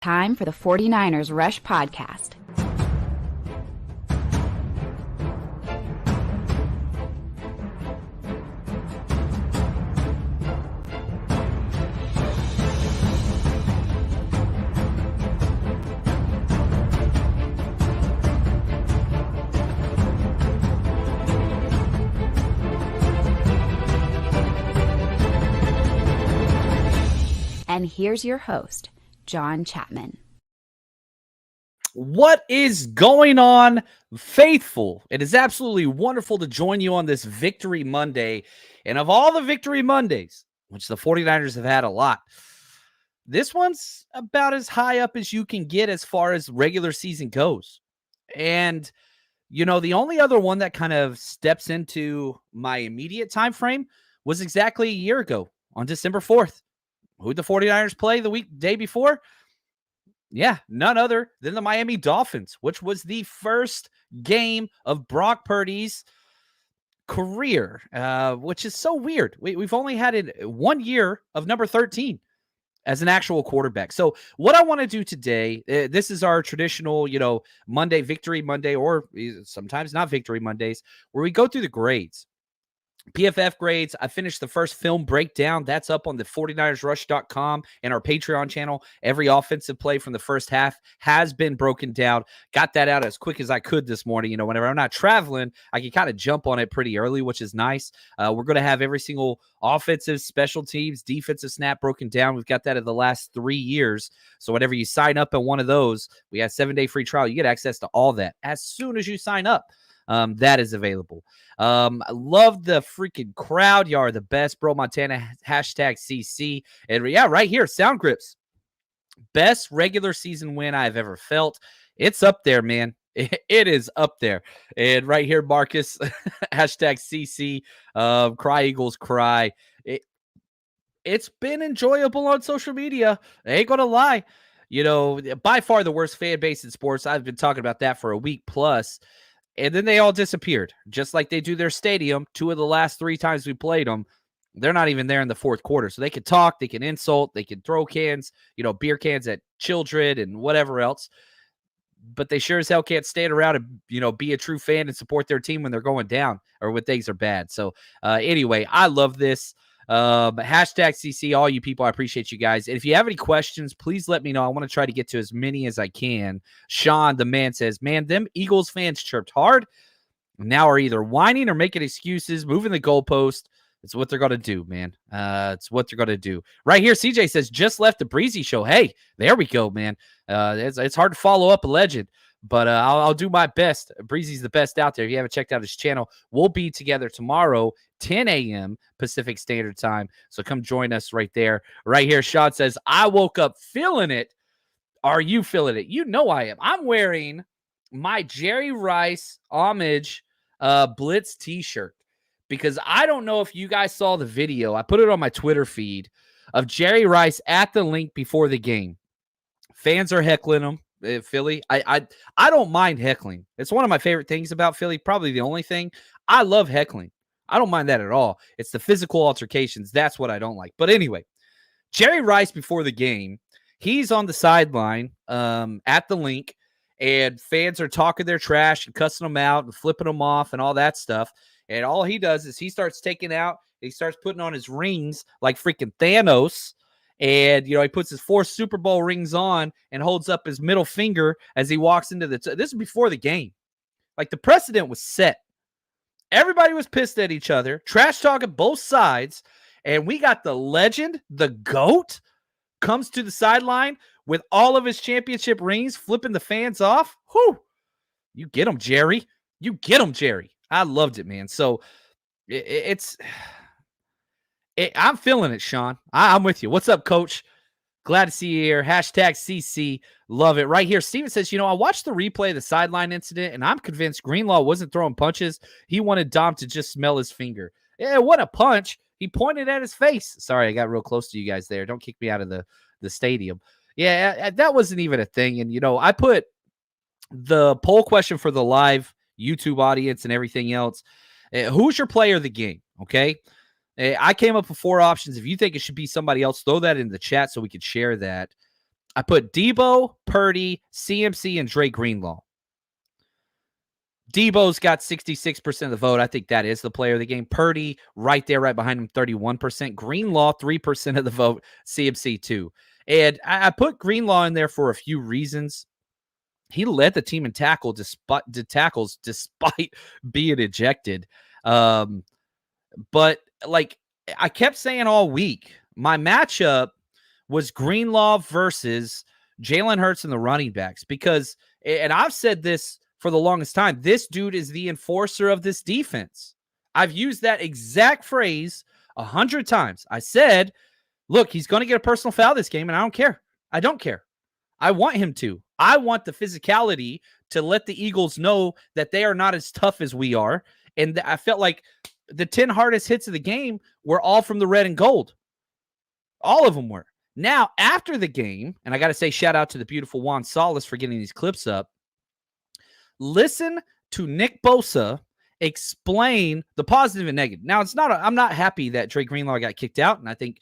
Time for the 49ers Rush Podcast. And here's your host, John Chapman. What is going on, faithful? It is absolutely wonderful to join you on this Victory Monday. And of all the Victory Mondays, which the 49ers have had a lot, this one's about as high up as you can get as far as regular season goes. And, you know, the only other one that kind of steps into my immediate time frame was exactly a year ago on December 4th. Who'd the 49ers play the day before? Yeah, none other than the Miami Dolphins, which was the first game of Brock Purdy's career, which is so weird. We've only had it 1 year of number 13 as an actual quarterback. So what I want to do today, this is our traditional, Monday, Victory Monday, or sometimes not Victory Mondays, where we go through the grades. PFF grades. I finished the first film breakdown. That's up on the 49ersrush.com and our Patreon channel. Every offensive play from the first half has been broken down. Got that out as quick as I could this morning. Whenever I'm not traveling, I can kind of jump on it pretty early, which is nice. We're going to have every single offensive, special teams, defensive snap broken down. We've got that in the last 3 years. So whenever you sign up at one of those, we have 7-day free trial. You get access to all that as soon as you sign up. That is available. I love the freaking crowd. Y'all are the best, bro. Montana, #CC. And yeah, right here, Sound Grips. Best regular season win I've ever felt. It's up there, man. It is up there. And right here, Marcus, #CC. Cry Eagles cry. It's been enjoyable on social media. I ain't gonna lie. By far the worst fan base in sports. I've been talking about that for a week plus. And then they all disappeared, just like they do their stadium. 2 of the last 3 times we played them, they're not even there in the fourth quarter. So they can talk, they can insult, they can throw cans, beer cans at children and whatever else. But they sure as hell can't stand around and, be a true fan and support their team when they're going down or when things are bad. So anyway, I love this. #CC, all you people, I appreciate you guys. And if you have any questions, please let me know. I want to try to get to as many as I can. Sean, the man, says, man, them Eagles fans chirped hard. Now are either whining or making excuses, moving the goalpost. It's what they're going to do, man. It's what they're going to do. Right here, CJ says, just left the Breezy show. Hey, there we go, man. It's hard to follow up a legend. But I'll do my best. Breezy's the best out there. If you haven't checked out his channel, we'll be together tomorrow, 10 a.m. Pacific Standard Time. So come join us right there. Right here, Sean says, I woke up feeling it. Are you feeling it? You know I am. I'm wearing my Jerry Rice homage Blitz t-shirt because I don't know if you guys saw the video. I put it on my Twitter feed of Jerry Rice at the link before the game. Fans are heckling him. Philly. I don't mind heckling. It's one of my favorite things about Philly. Probably the only thing. I love heckling. I don't mind that at all. It's the physical altercations. That's what I don't like. But anyway, Jerry Rice before the game, he's on the sideline at the link, and fans are talking their trash and cussing them out and flipping them off and all that stuff. And all he does is he starts putting on his rings like freaking Thanos. And, he puts his 4 Super Bowl rings on and holds up his middle finger as he walks into this is before the game. Like, the precedent was set. Everybody was pissed at each other, trash talking both sides. And we got the legend, the GOAT, comes to the sideline with all of his championship rings, flipping the fans off. Whew. You get him, Jerry. You get him, Jerry. I loved it, man. So I'm feeling it, Sean. I'm with you. What's up, Coach? Glad to see you here. #CC. Love it. Right here, Steven says, I watched the replay of the sideline incident, and I'm convinced Greenlaw wasn't throwing punches. He wanted Dom to just smell his finger. Yeah, what a punch. He pointed at his face. Sorry, I got real close to you guys there. Don't kick me out of the stadium. Yeah, that wasn't even a thing. And, I put the poll question for the live YouTube audience and everything else. Who's your player of the game? Okay. I came up with 4 options. If you think it should be somebody else, throw that in the chat so we could share that. I put Debo, Purdy, CMC, and Dre Greenlaw. Debo's got 66% of the vote. I think that is the player of the game. Purdy, right there, right behind him, 31%. Greenlaw, 3% of the vote. CMC, 2. And I put Greenlaw in there for a few reasons. He led the team in tackles despite being ejected. But like I kept saying all week, my matchup was Greenlaw versus Jalen Hurts and the running backs because, and I've said this for the longest time, this dude is the enforcer of this defense. I've used that exact phrase 100 times. I said, look, he's going to get a personal foul this game, and I don't care. I don't care. I want him to. I want the physicality to let the Eagles know that they are not as tough as we are. And I felt like the 10 hardest hits of the game were all from the red and gold. All of them were. Now, after the game, and I got to say shout out to the beautiful Juan Salas for getting these clips up, listen to Nick Bosa explain the positive and negative. Now, I'm not happy that Dre Greenlaw got kicked out, and I think,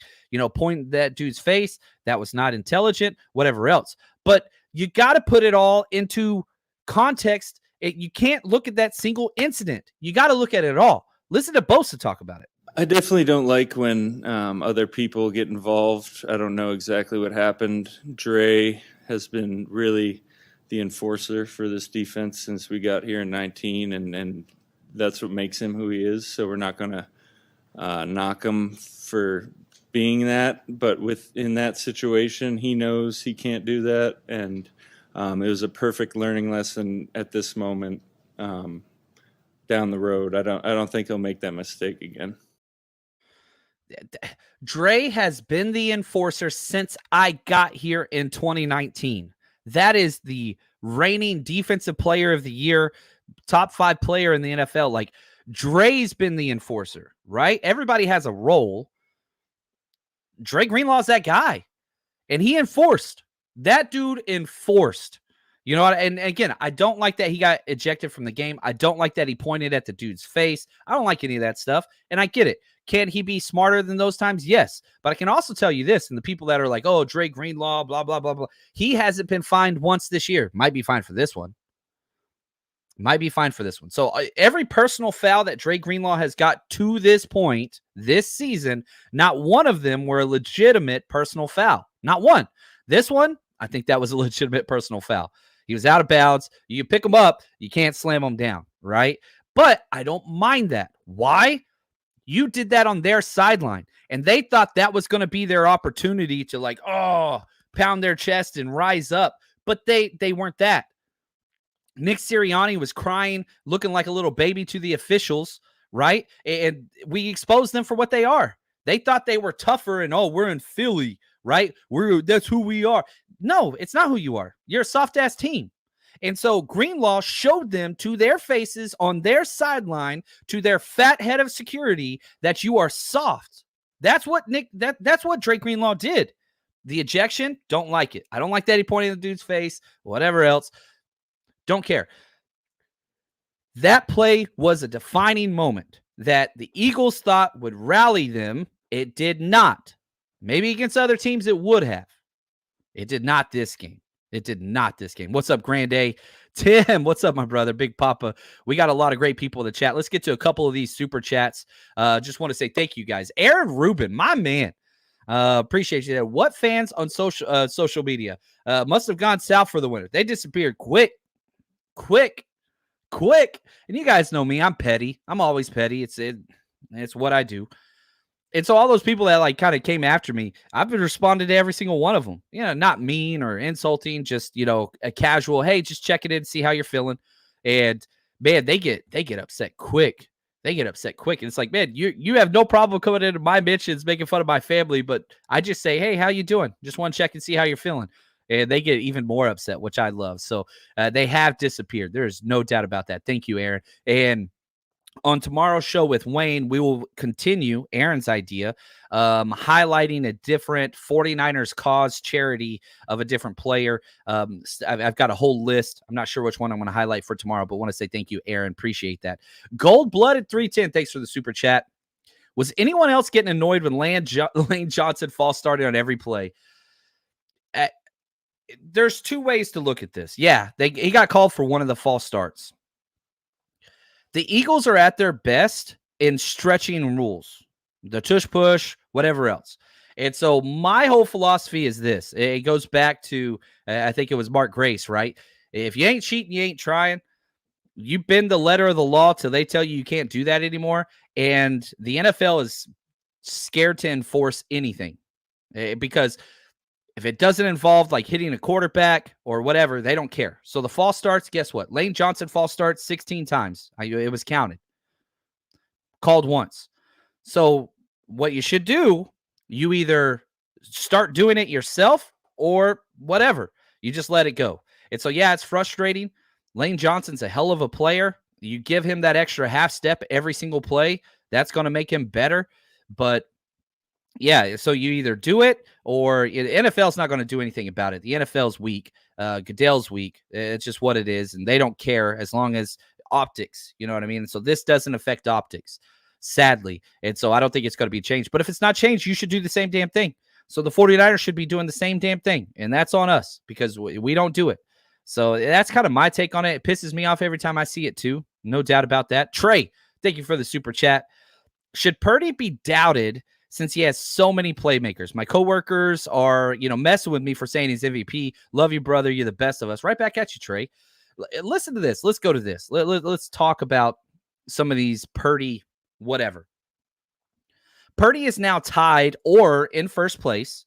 pointing that dude's face, that was not intelligent, whatever else. But you got to put it all into context. You can't look at that single incident. You got to look at it all. Listen to Bosa talk about it. I definitely don't like when other people get involved. I don't know exactly what happened. Dre has been really the enforcer for this defense since we got here in 19, and that's what makes him who he is. So we're not going to knock him for being that. But in that situation, he knows he can't do that, and it was a perfect learning lesson at this moment. Down the road, I don't think he'll make that mistake again. Dre has been the enforcer since I got here in 2019. That is the reigning defensive player of the year, top 5 player in the NFL. Like, Dre's been the enforcer, right? Everybody has a role. Dre Greenlaw's that guy, and he enforced. That dude enforced. You know what? And again, I don't like that he got ejected from the game. I don't like that he pointed at the dude's face. I don't like any of that stuff, and I get it. Can he be smarter than those times? Yes. But I can also tell you this, and the people that are like, oh, Dre Greenlaw, blah, blah, blah, blah. He hasn't been fined once this year. Might be fined for this one. So every personal foul that Dre Greenlaw has got to this point, this season, not one of them were a legitimate personal foul. Not one. This one, I think that was a legitimate personal foul. He was out of bounds. You pick him up. You can't slam him down, right? But I don't mind that. Why? You did that on their sideline, and they thought that was going to be their opportunity to pound their chest and rise up, but they weren't that. Nick Sirianni was crying, looking like a little baby to the officials, right? And we exposed them for what they are. They thought they were tougher and, we're in Philly, right? That's who we are. No, it's not who you are. You're a soft-ass team. And so Greenlaw showed them to their faces on their sideline, to their fat head of security, that you are soft. That's what that's what Drake Greenlaw did. The ejection, don't like it. I don't like that he pointed at the dude's face, whatever else. Don't care. That play was a defining moment that the Eagles thought would rally them. It did not. Maybe against other teams it would have. It did not this game. What's up, Grande? Tim, what's up, my brother? Big Papa. We got a lot of great people in the chat. Let's get to a couple of these super chats. Just want to say thank you, guys. Aaron Rubin, my man. Appreciate you there. What fans on social media must have gone south for the winter? They disappeared quick. And you guys know me. I'm petty. I'm always petty. It's what I do. And so all those people that kind of came after me, I've been responding to every single one of them. Not mean or insulting, just, a casual, hey, just checking in, see how you're feeling. And man, they get upset quick. And it's like, man, you have no problem coming into my mentions, making fun of my family, but I just say, hey, how you doing? Just want to check and see how you're feeling. And they get even more upset, which I love. So they have disappeared. There's no doubt about that. Thank you, Aaron. And on tomorrow's show with Wayne, we will continue Aaron's idea, highlighting a different 49ers cause charity of a different player. I've got a whole list. I'm not sure which one I'm going to highlight for tomorrow, but want to say thank you, Aaron. Appreciate that. Gold-blooded 310, thanks for the super chat. Was anyone else getting annoyed when Lane Johnson false started on every play? there's two ways to look at this. Yeah, he got called for one of the false starts. The Eagles are at their best in stretching rules, the tush push, whatever else. And so my whole philosophy is this. It goes back to, I think it was Mark Grace, right? If you ain't cheating, you ain't trying. You bend the letter of the law till they tell you can't do that anymore. And the NFL is scared to enforce anything because if it doesn't involve like hitting a quarterback or whatever, they don't care. So the false starts, guess what? Lane Johnson false starts 16 times. It was counted. Called once. So what you should do, you either start doing it yourself or whatever. You just let it go. And so, yeah, it's frustrating. Lane Johnson's a hell of a player. You give him that extra half step every single play. That's going to make him better. But yeah, so you either do it or the NFL's not going to do anything about it. The NFL's weak. Goodell's weak. It's just what it is. And they don't care as long as optics, you know what I mean? So this doesn't affect optics, sadly. And so I don't think it's going to be changed. But if it's not changed, you should do the same damn thing. So the 49ers should be doing the same damn thing. And that's on us because we don't do it. So that's kind of my take on it. It pisses me off every time I see it too. No doubt about that. Trey, thank you for the super chat. Should Purdy be doubted since he has so many playmakers? My coworkers are, messing with me for saying he's MVP. Love you, brother. You're the best of us. Right back at you, Trey. Listen to this. Let's go to this. Let's talk about some of these Purdy whatever. Purdy is now tied or in first place.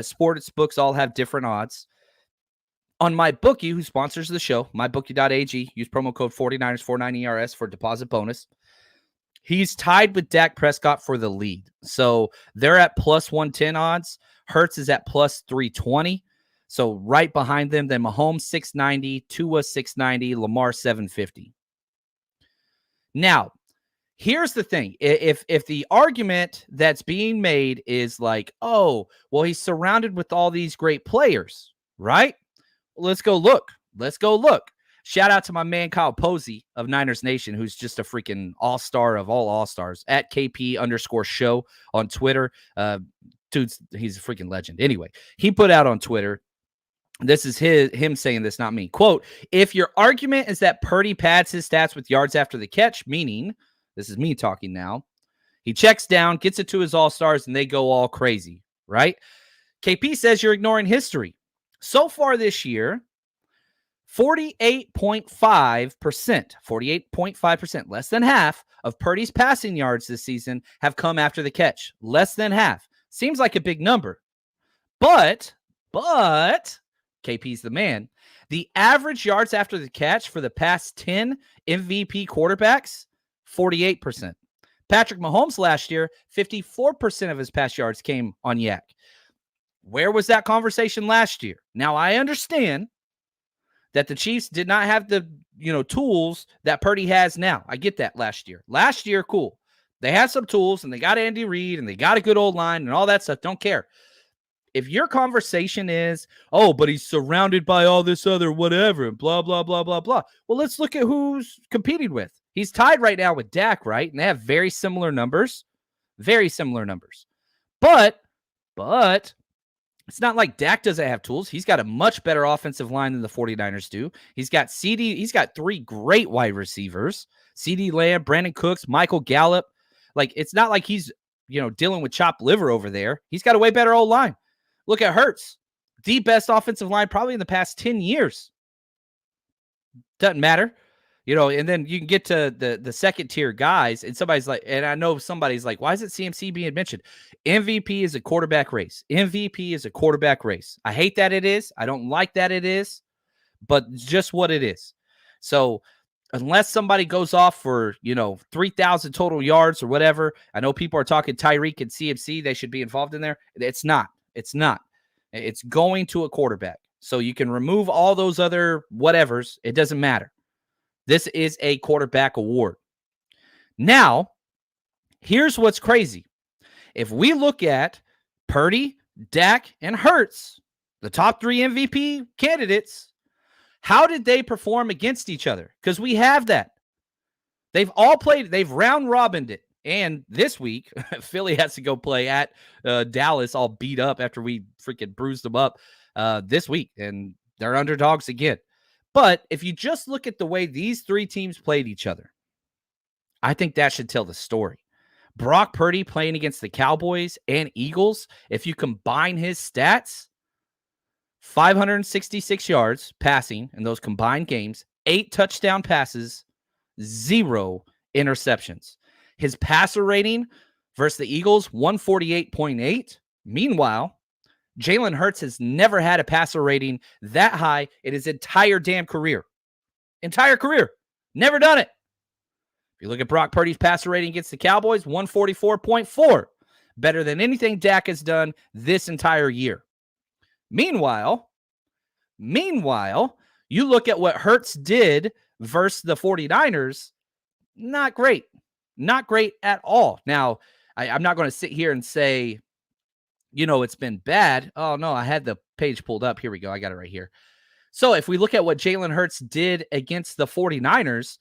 Sports books all have different odds. On MyBookie, who sponsors the show, mybookie.ag, use promo code 49ers 49ERS for deposit bonus. He's tied with Dak Prescott for the lead. So they're at plus 110 odds. Hurts is at plus 320. So right behind them, then Mahomes 690, Tua 690, Lamar 750. Now, here's the thing. If the argument that's being made is like, oh, well, he's surrounded with all these great players, right? Let's go look. Shout out to my man Kyle Posey of Niners Nation, who's just a freaking all-star of all all-stars at KP_show on Twitter. Dude's he's a freaking legend. Anyway, he put out on Twitter, this is him saying this, not me. Quote, if your argument is that Purdy pads his stats with yards after the catch, meaning, this is me talking now, he checks down, gets it to his all-stars, and they go all crazy, right? KP says you're ignoring history. So far this year, 48.5%, less than half of Purdy's passing yards this season have come after the catch. Less than half. Seems like a big number. But, KP's the man. The average yards after the catch for the past 10 MVP quarterbacks, 48%. Patrick Mahomes last year, 54% of his pass yards came on yak. Where was that conversation last year? Now, I understand that the Chiefs did not have the, tools that Purdy has now. I get that last year. Last year, cool. They had some tools, and they got Andy Reid, and they got a good old line, and all that stuff. Don't care. If your conversation is, oh, but he's surrounded by all this other whatever, and blah, blah, blah, blah, blah. Well, let's look at who's competing with. He's tied right now with Dak, right? And they have very similar numbers. But it's not like Dak doesn't have tools. He's got a much better offensive line than the 49ers do. He's got He's got three great wide receivers. CeeDee Lamb, Brandon Cooks, Michael Gallup. Like, it's not like he's, dealing with chopped liver over there. He's got a way better old line. Look at Hurts. The best offensive line probably in the past 10 years. Doesn't matter. And then you can get to the second tier guys, and somebody's like, and I know somebody's like, why is it CMC being mentioned? MVP is a quarterback race. I hate that it is. I don't like that it is, but just what it is. So unless somebody goes off for, 3,000 total yards or whatever, I know people are talking Tyreek and CMC. They should be involved in there. It's not. It's going to a quarterback. So you can remove all those other whatevers. It doesn't matter. This is a quarterback award. Now, here's what's crazy. If we look at Purdy, Dak, and Hurts, the top 3 MVP candidates, how did they perform against each other? Because we have that. They've all played, they've round robined it. And this week, Philly has to go play at Dallas all beat up after we freaking bruised them up this week. And they're underdogs again. But if you just look at the way these three teams played each other, I think that should tell the story. Brock Purdy playing against the Cowboys and Eagles, if you combine his stats, 566 yards passing in those combined games, 8 touchdown passes, 0 interceptions. His passer rating versus the Eagles, 148.8. Meanwhile, Jalen Hurts has never had a passer rating that high in his entire damn career. Entire career. Never done it. If you look at Brock Purdy's passer rating against the Cowboys, 144.4. Better than anything Dak has done this entire year. Meanwhile, you look at what Hurts did versus the 49ers, not great. Not great at all. Now, I'm not going to sit here and say, it's been bad. Oh, no, I had the page pulled up. Here we go. I got it right here. So if we look at what Jalen Hurts did against the 49ers,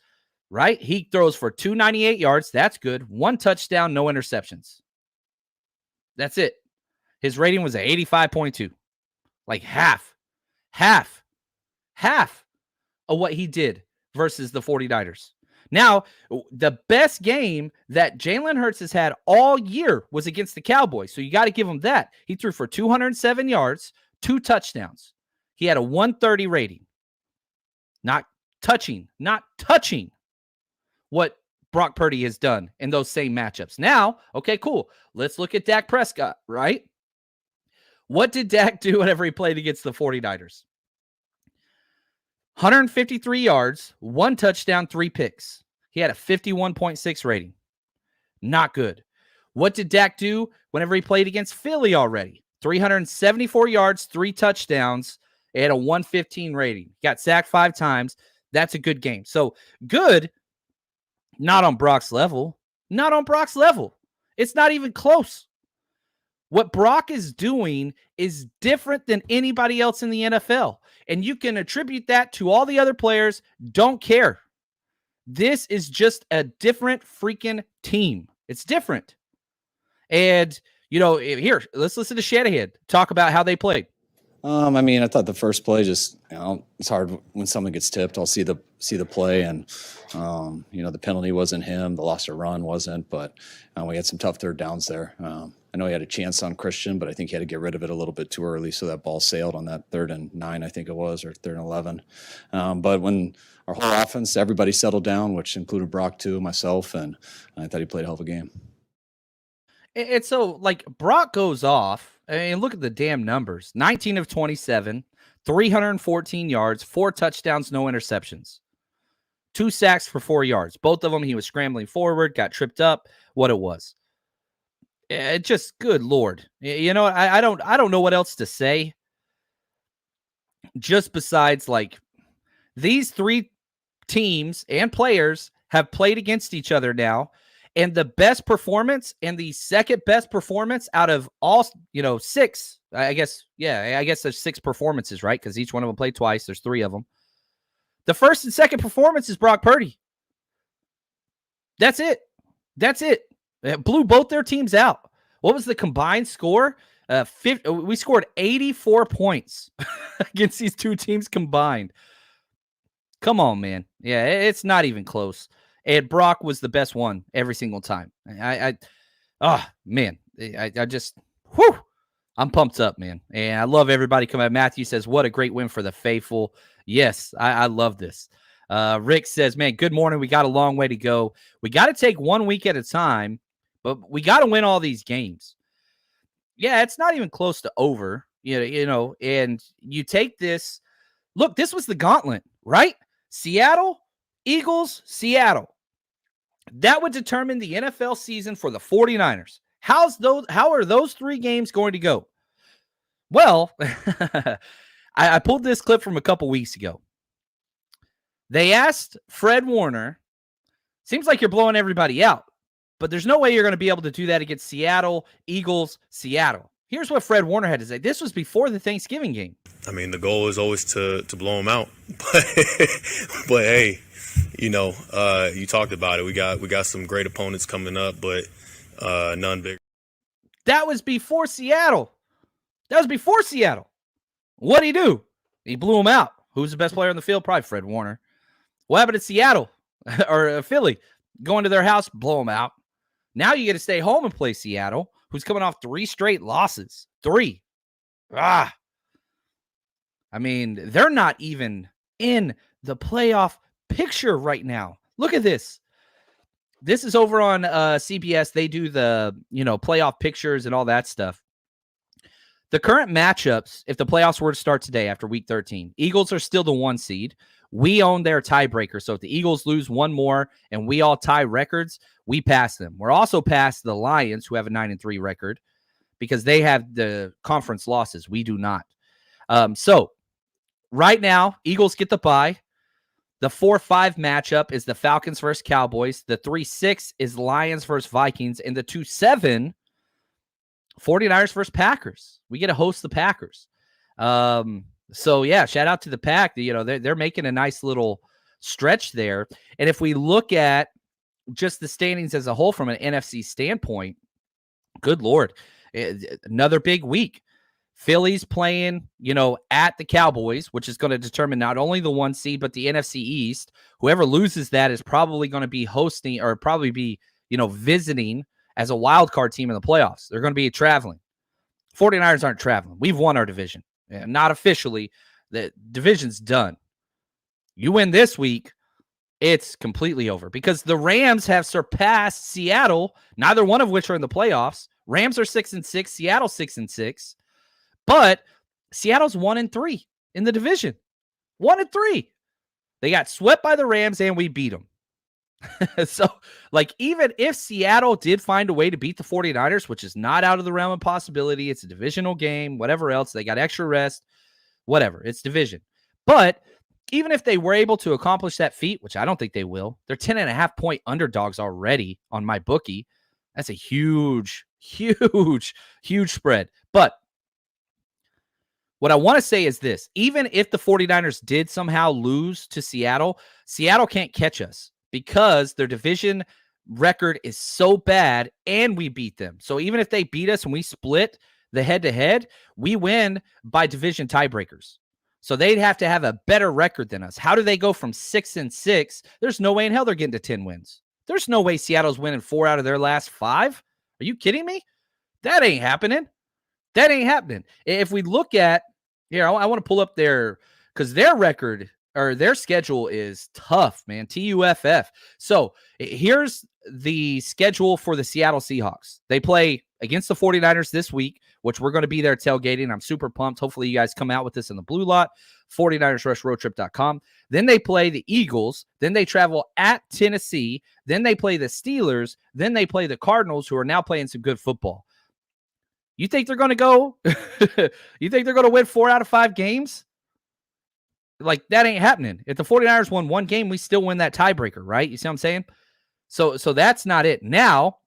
right? He throws for 298 yards. That's good. 1 touchdown, no interceptions. That's it. His rating was at 85.2. Like half of what he did versus the 49ers. Now, the best game that Jalen Hurts has had all year was against the Cowboys. So you got to give him that. He threw for 207 yards, 2 touchdowns. He had a 130 rating. Not touching what Brock Purdy has done in those same matchups. Now, okay, cool. Let's look at Dak Prescott, right? What did Dak do whenever he played against the 49ers? 153 yards, 1 touchdown, 3 picks. He had a 51.6 rating. Not good. What did Dak do whenever he played against Philly already? 374 yards, 3 touchdowns. He had a 115 rating. Got sacked 5 times. That's a good game. So good, not on Brock's level. Not on Brock's level. It's not even close. What Brock is doing is different than anybody else in the NFL. And you can attribute that to all the other players. Don't care. This is just a different freaking team. It's different. And, here, let's listen to Shanahan talk about how they played. I thought the first play just, it's hard when someone gets tipped. I'll see the play, and the penalty wasn't him. The loss of run wasn't, but we had some tough third downs there. I know he had a chance on Christian, but I think he had to get rid of it a little bit too early, so that ball sailed on that 3rd and 9, I think it was, or 3rd and 11. But when our whole offense, everybody settled down, which included Brock too, myself, and I thought he played a hell of a game. And so, Brock goes off. Look at the damn numbers. 19 of 27, 314 yards, 4 touchdowns, no interceptions. 2 sacks for 4 yards. Both of them, he was scrambling forward, got tripped up, what it was. Just good Lord. I don't know what else to say. Just besides, these 3 teams and players have played against each other now. And the best performance and the second best performance out of all, 6, I guess there's 6 performances, right? Because each one of them played twice. There's 3 of them. The first and second performance is Brock Purdy. That's it. It blew both their teams out. What was the combined score? We scored 84 points against these 2 teams combined. Come on, man. Yeah, it's not even close. And Brock was the best one every single time. I'm pumped up, man. And I love everybody coming out. Matthew says, what a great win for the faithful. Yes, I love this. Rick says, man, good morning. We got a long way to go. We got to take 1 week at a time, but we got to win all these games. Yeah, it's not even close to over, and you take this. Look, this was the gauntlet, right? Seattle, Eagles, Seattle. That would determine the NFL season for the 49ers. How are those 3 games going to go? Well, I pulled this clip from a couple weeks ago. They asked Fred Warner, seems like you're blowing everybody out, but there's no way you're going to be able to do that against Seattle, Eagles, Seattle. Here's what Fred Warner had to say. This was before the Thanksgiving game. I mean, the goal is always to blow them out. But hey, you talked about it. We got some great opponents coming up, but none bigger. That was before Seattle. What'd he do? He blew him out. Who's the best player on the field? Probably Fred Warner. What happened at Seattle or Philly? Going to their house, blow them out. Now you get to stay home and play Seattle, who's coming off 3 straight losses. 3. I mean, they're not even in the playoff picture right now. Look at this. This is over on CBS. They do the, playoff pictures and all that stuff. The current matchups, if the playoffs were to start today after week 13, Eagles are still the 1 seed. We own their tiebreaker. So if the Eagles lose one more and we all tie records, we pass them. We're also past the Lions, who have a 9-3 record, because they have the conference losses. We do not. So right now, Eagles get the bye. The 4-5 matchup is the Falcons versus Cowboys. The 3-6 is Lions versus Vikings. And the 2-7, 49ers versus Packers. We get to host the Packers. So, yeah, shout out to the Pack. They're making a nice little stretch there. And if we look at just the standings as a whole from an NFC standpoint, good Lord, another big week. Philly's playing, at the Cowboys, which is going to determine not only the 1 seed, but the NFC East. Whoever loses that is probably going to be hosting or probably be, visiting as a wild card team in the playoffs. They're going to be traveling. 49ers aren't traveling. We've won our division. Not officially. The division's done. You win this week, it's completely over because the Rams have surpassed Seattle, neither one of which are in the playoffs. Rams are 6-6, Seattle 6-6. But Seattle's 1-3 in the division. 1-3. They got swept by the Rams and we beat them. So, even if Seattle did find a way to beat the 49ers, which is not out of the realm of possibility, it's a divisional game, whatever else, they got extra rest, whatever, it's division. But even if they were able to accomplish that feat, which I don't think they will, they're 10.5-point underdogs already on my bookie. That's a huge, huge, huge spread. But what I want to say is this. Even if the 49ers did somehow lose to Seattle, Seattle can't catch us because their division record is so bad and we beat them. So even if they beat us and we split the head-to-head, we win by division tiebreakers. So they'd have to have a better record than us. How do they go from 6-6? There's no way in hell they're getting to 10 wins. There's no way Seattle's winning 4 out of their last 5. Are you kidding me? That ain't happening. If we look at, I want to pull up because their record or their schedule is tough, man. TUFF. So here's the schedule for the Seattle Seahawks. They play against the 49ers this week, which we're going to be there tailgating. I'm super pumped. Hopefully you guys come out with this in the blue lot, 49ersrushroadtrip.com. Then they play the Eagles. Then they travel at Tennessee. Then they play the Steelers. Then they play the Cardinals, who are now playing some good football. You think they're going to go? You think they're going to win 4 out of 5 games? That ain't happening. If the 49ers won 1 game, we still win that tiebreaker, right? You see what I'm saying? So that's not it. Now,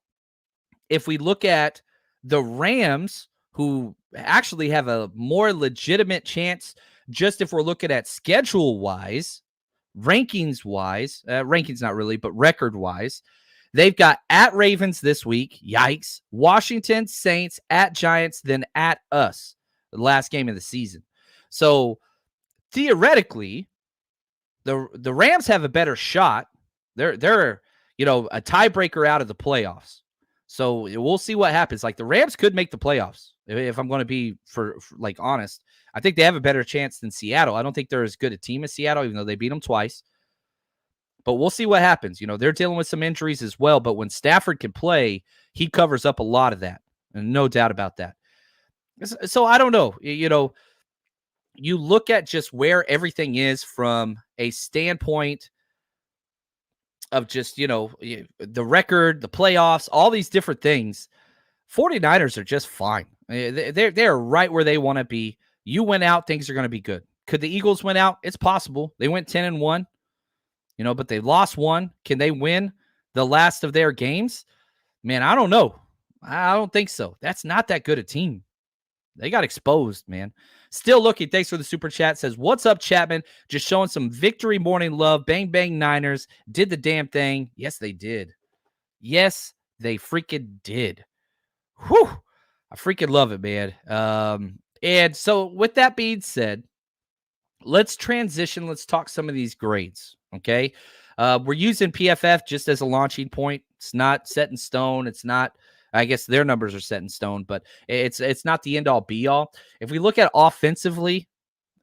if we look at the Rams, who actually have a more legitimate chance, just if we're looking at schedule-wise, rankings-wise, rankings not really, but record-wise, they've got at Ravens this week. Yikes. Washington, Saints, at Giants, then at us, the last game of the season. So theoretically, the Rams have a better shot. They're a tiebreaker out of the playoffs. So we'll see what happens. The Rams could make the playoffs. If I'm going to be for honest, I think they have a better chance than Seattle. I don't think they're as good a team as Seattle, even though they beat them twice. But we'll see what happens. They're dealing with some injuries as well. But when Stafford can play, he covers up a lot of that. And no doubt about that. So I don't know. You look at just where everything is from a standpoint of just, the record, the playoffs, all these different things. 49ers are just fine. They're right where they want to be. You win out, things are going to be good. Could the Eagles win out? It's possible. They went 10-1. But they lost 1. Can they win the last of their games? Man, I don't know. I don't think so. That's not that good a team. They got exposed, man. Still looking. Thanks for the super chat. Says, what's up, Chapman? Just showing some victory morning love. Bang, bang, Niners. Did the damn thing. Yes, they did. Yes, they freaking did. Whew. I freaking love it, man. And so with that being said, let's transition. Let's talk some of these grades, okay? We're using PFF just as a launching point. It's not set in stone. It's not, I guess their numbers are set in stone, but it's not the end-all, be-all. If we look at offensively,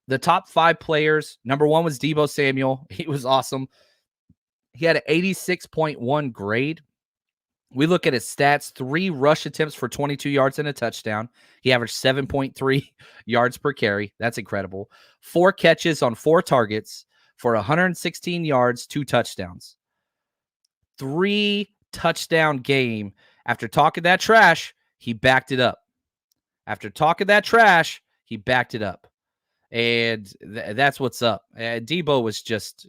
the top 5 players, number 1 was Deebo Samuel. He was awesome. He had an 86.1 grade. We look at his stats, 3 rush attempts for 22 yards and a touchdown. He averaged 7.3 yards per carry. That's incredible. 4 catches on 4 targets for 116 yards, 2 touchdowns. 3 touchdown game. After talking that trash, he backed it up. After talking that trash, he backed it up. And that's what's up. Deebo was just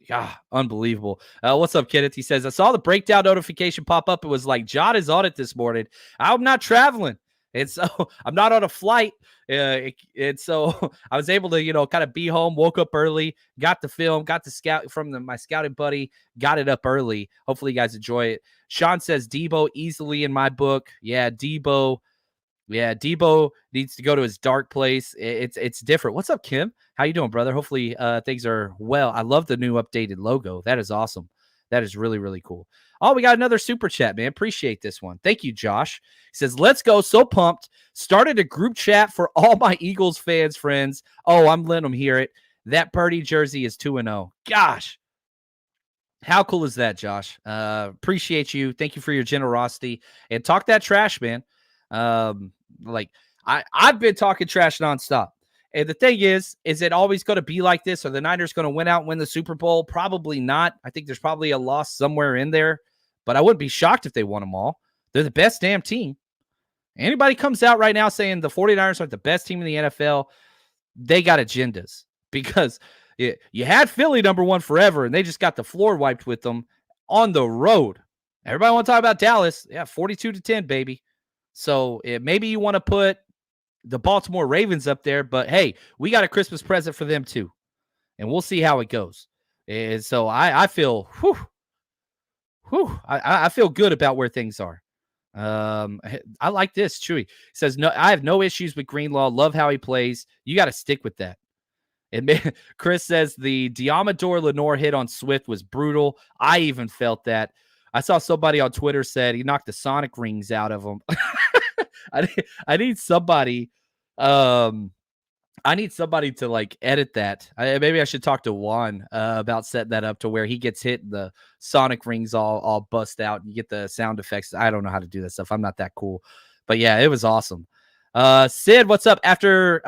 unbelievable. What's up, Kenneth? He says, I saw the breakdown notification pop up. It was like, John is on it this morning. I'm not traveling. And so I'm not on a flight. And so I was able to, kind of be home, woke up early, got the film, got the scout from my scouting buddy, got it up early. Hopefully you guys enjoy it. Sean says, Deebo easily in my book. Yeah, Deebo needs to go to his dark place. It's different. What's up, Kim? How you doing, brother? Hopefully things are well. I love the new updated logo. That is awesome. That is really, really cool. Oh, we got another super chat, man. Appreciate this one. Thank you, Josh. He says, let's go. So pumped. Started a group chat for all my Eagles fans, friends. Oh, I'm letting them hear it. That Purdy jersey is 2-0. Gosh. How cool is that, Josh? Appreciate you. Thank you for your generosity. And talk that trash, man. I've been talking trash nonstop. And the thing is it always going to be like this? Are the Niners going to win out and win the Super Bowl? Probably not. I think there's probably a loss somewhere in there, but I wouldn't be shocked if they won them all. They're the best damn team. Anybody comes out right now saying the 49ers are the best team in the NFL, they got agendas, because you had Philly number 1 forever, and they just got the floor wiped with them on the road. Everybody want to talk about Dallas. Yeah, 42-10, baby. So maybe you want to put the Baltimore Ravens up there, but hey, we got a Christmas present for them too, and we'll see how it goes. And so I feel, I feel good about where things are. I like this. Chewy says, no, I have no issues with Greenlaw. Love how he plays. You got to stick with that. And Chris says the Diamador Lenore hit on Swift was brutal. I even felt that. I saw somebody on Twitter said he knocked the Sonic rings out of him. I need somebody. I need somebody to like edit that. Maybe I should talk to Juan about setting that up to where he gets hit and the Sonic rings all bust out and you get the sound effects. I don't know how to do that stuff. I'm not that cool, but yeah, it was awesome. Sid, what's up? After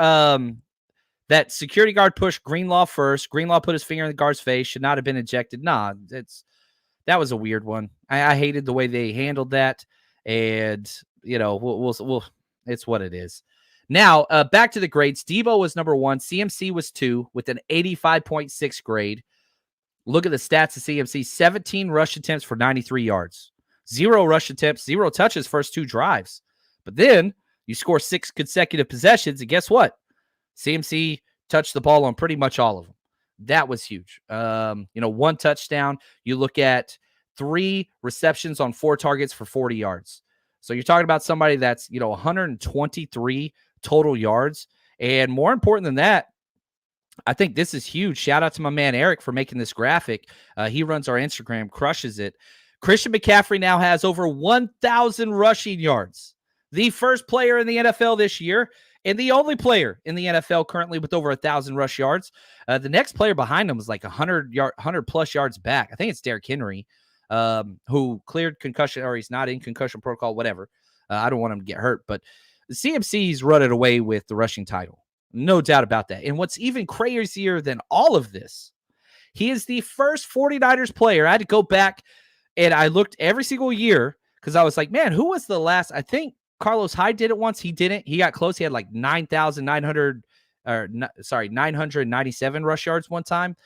that security guard pushed Greenlaw first, Greenlaw put his finger in the guard's face. Should not have been ejected. Nah, that was a weird one. I hated the way they handled that, and we'll it's what it is. Now, back to the grades. Deebo was number 1. CMC was 2 with an 85.6 grade. Look at the stats of CMC. 17 rush attempts for 93 yards. 0 rush attempts, 0 touches first 2 drives. But then you score 6 consecutive possessions, and guess what? CMC touched the ball on pretty much all of them. That was huge. 1 touchdown. You look at 3 receptions on 4 targets for 40 yards. So you're talking about somebody that's, 123 total yards. And more important than that, I think this is huge. Shout out to my man Eric for making this graphic. He runs our Instagram, crushes it. Christian McCaffrey now has over 1,000 rushing yards. The first player in the NFL this year, and the only player in the NFL currently with over 1,000 rush yards. The next player behind him was like 100 plus yards back. I think it's Derrick Henry, who cleared concussion, or he's not in concussion protocol, whatever. I don't want him to get hurt, but the CMC's running away with the rushing title. No doubt about that. And what's even crazier than all of this, he is the first 49ers player. I had to go back and I looked every single year because I was like, man, who was the last? I think Carlos Hyde did it once. He didn't. He got close. He had like 997 rush yards one time.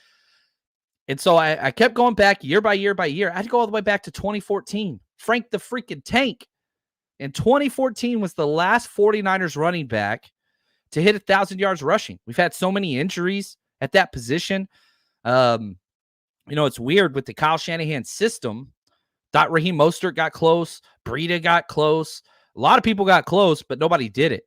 And so I kept going back year by year by year. I had to go all the way back to 2014. Frank the freaking Tank. And 2014 was the last 49ers running back to hit 1,000 yards rushing. We've had so many injuries at that position. It's weird with the Kyle Shanahan system. Thought Raheem Mostert got close. Breida got close. A lot of people got close, but nobody did it.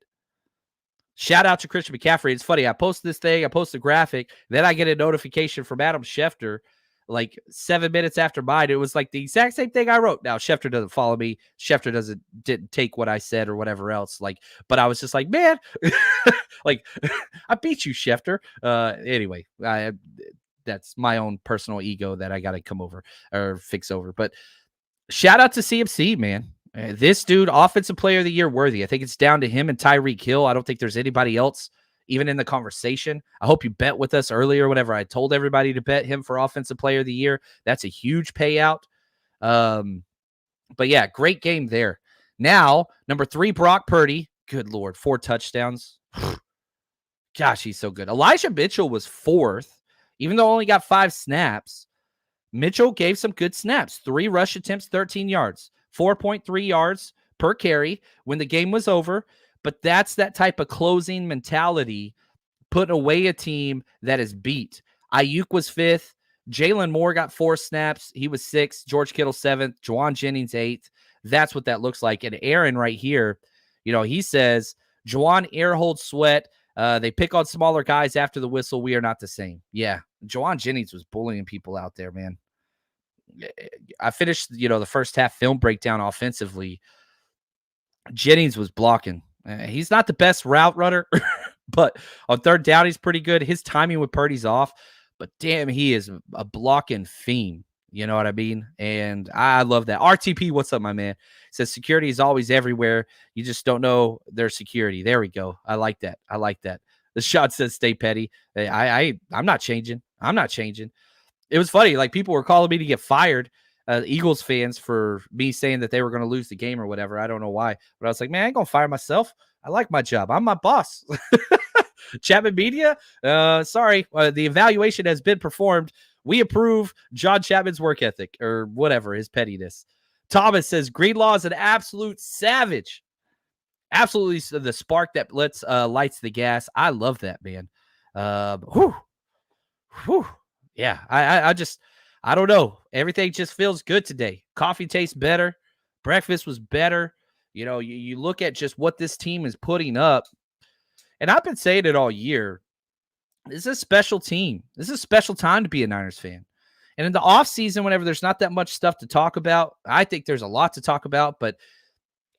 Shout out to Christian McCaffrey. It's funny. I post this thing. I post a graphic. Then I get a notification from Adam Schefter like 7 minutes after mine. It was like the exact same thing I wrote. Now, Schefter doesn't follow me. Schefter didn't take what I said or whatever else. But I was just like, man, like I beat you, Schefter. Anyway, that's my own personal ego that I got to come over or fix over. But shout out to CMC, man. This dude, offensive player of the year worthy. I think it's down to him and Tyreek Hill. I don't think there's anybody else even in the conversation. I hope you bet with us earlier whenever I told everybody to bet him for offensive player of the year. That's a huge payout. But yeah, great game there. Now, number 3, Brock Purdy. Good Lord, 4 touchdowns. Gosh, he's so good. Elijah Mitchell was 4th, even though only got 5 snaps. Mitchell gave some good snaps. 3 rush attempts, 13 yards. 4.3 yards per carry when the game was over. But that's that type of closing mentality, putting away a team that is beat. Ayuk was 5th. Jalen Moore got 4 snaps. He was 6th. George Kittle 7th. Juwan Jennings 8th. That's what that looks like. And Aaron right here, he says, Juwan air holds sweat. They pick on smaller guys after the whistle. We are not the same. Yeah. Juwan Jennings was bullying people out there, man. I finished, the first half film breakdown offensively. Jennings was blocking. He's not the best route runner, but on third down, he's pretty good. His timing with Purdy's off, but damn, he is a blocking fiend. You know what I mean? And I love that. RTP, what's up, my man? Says security is always everywhere. You just don't know their security. There we go. I like that. The shot says stay petty. I'm not changing. It was funny. Like, people were calling me to get fired, Eagles fans, for me saying that they were going to lose the game or whatever. I don't know why. But I was like, man, I ain't going to fire myself. I like my job. I'm my boss. Chapman Media, sorry. The evaluation has been performed. We approve John Chapman's work ethic or whatever, his pettiness. Thomas says, Greenlaw is an absolute savage. Absolutely the spark that lights the gas. I love that, man. Yeah, I don't know. Everything just feels good today. Coffee tastes better. Breakfast was better. You look at just what this team is putting up. And I've been saying it all year. This is a special team. This is a special time to be a Niners fan. And in the offseason, whenever there's not that much stuff to talk about, I think there's a lot to talk about. But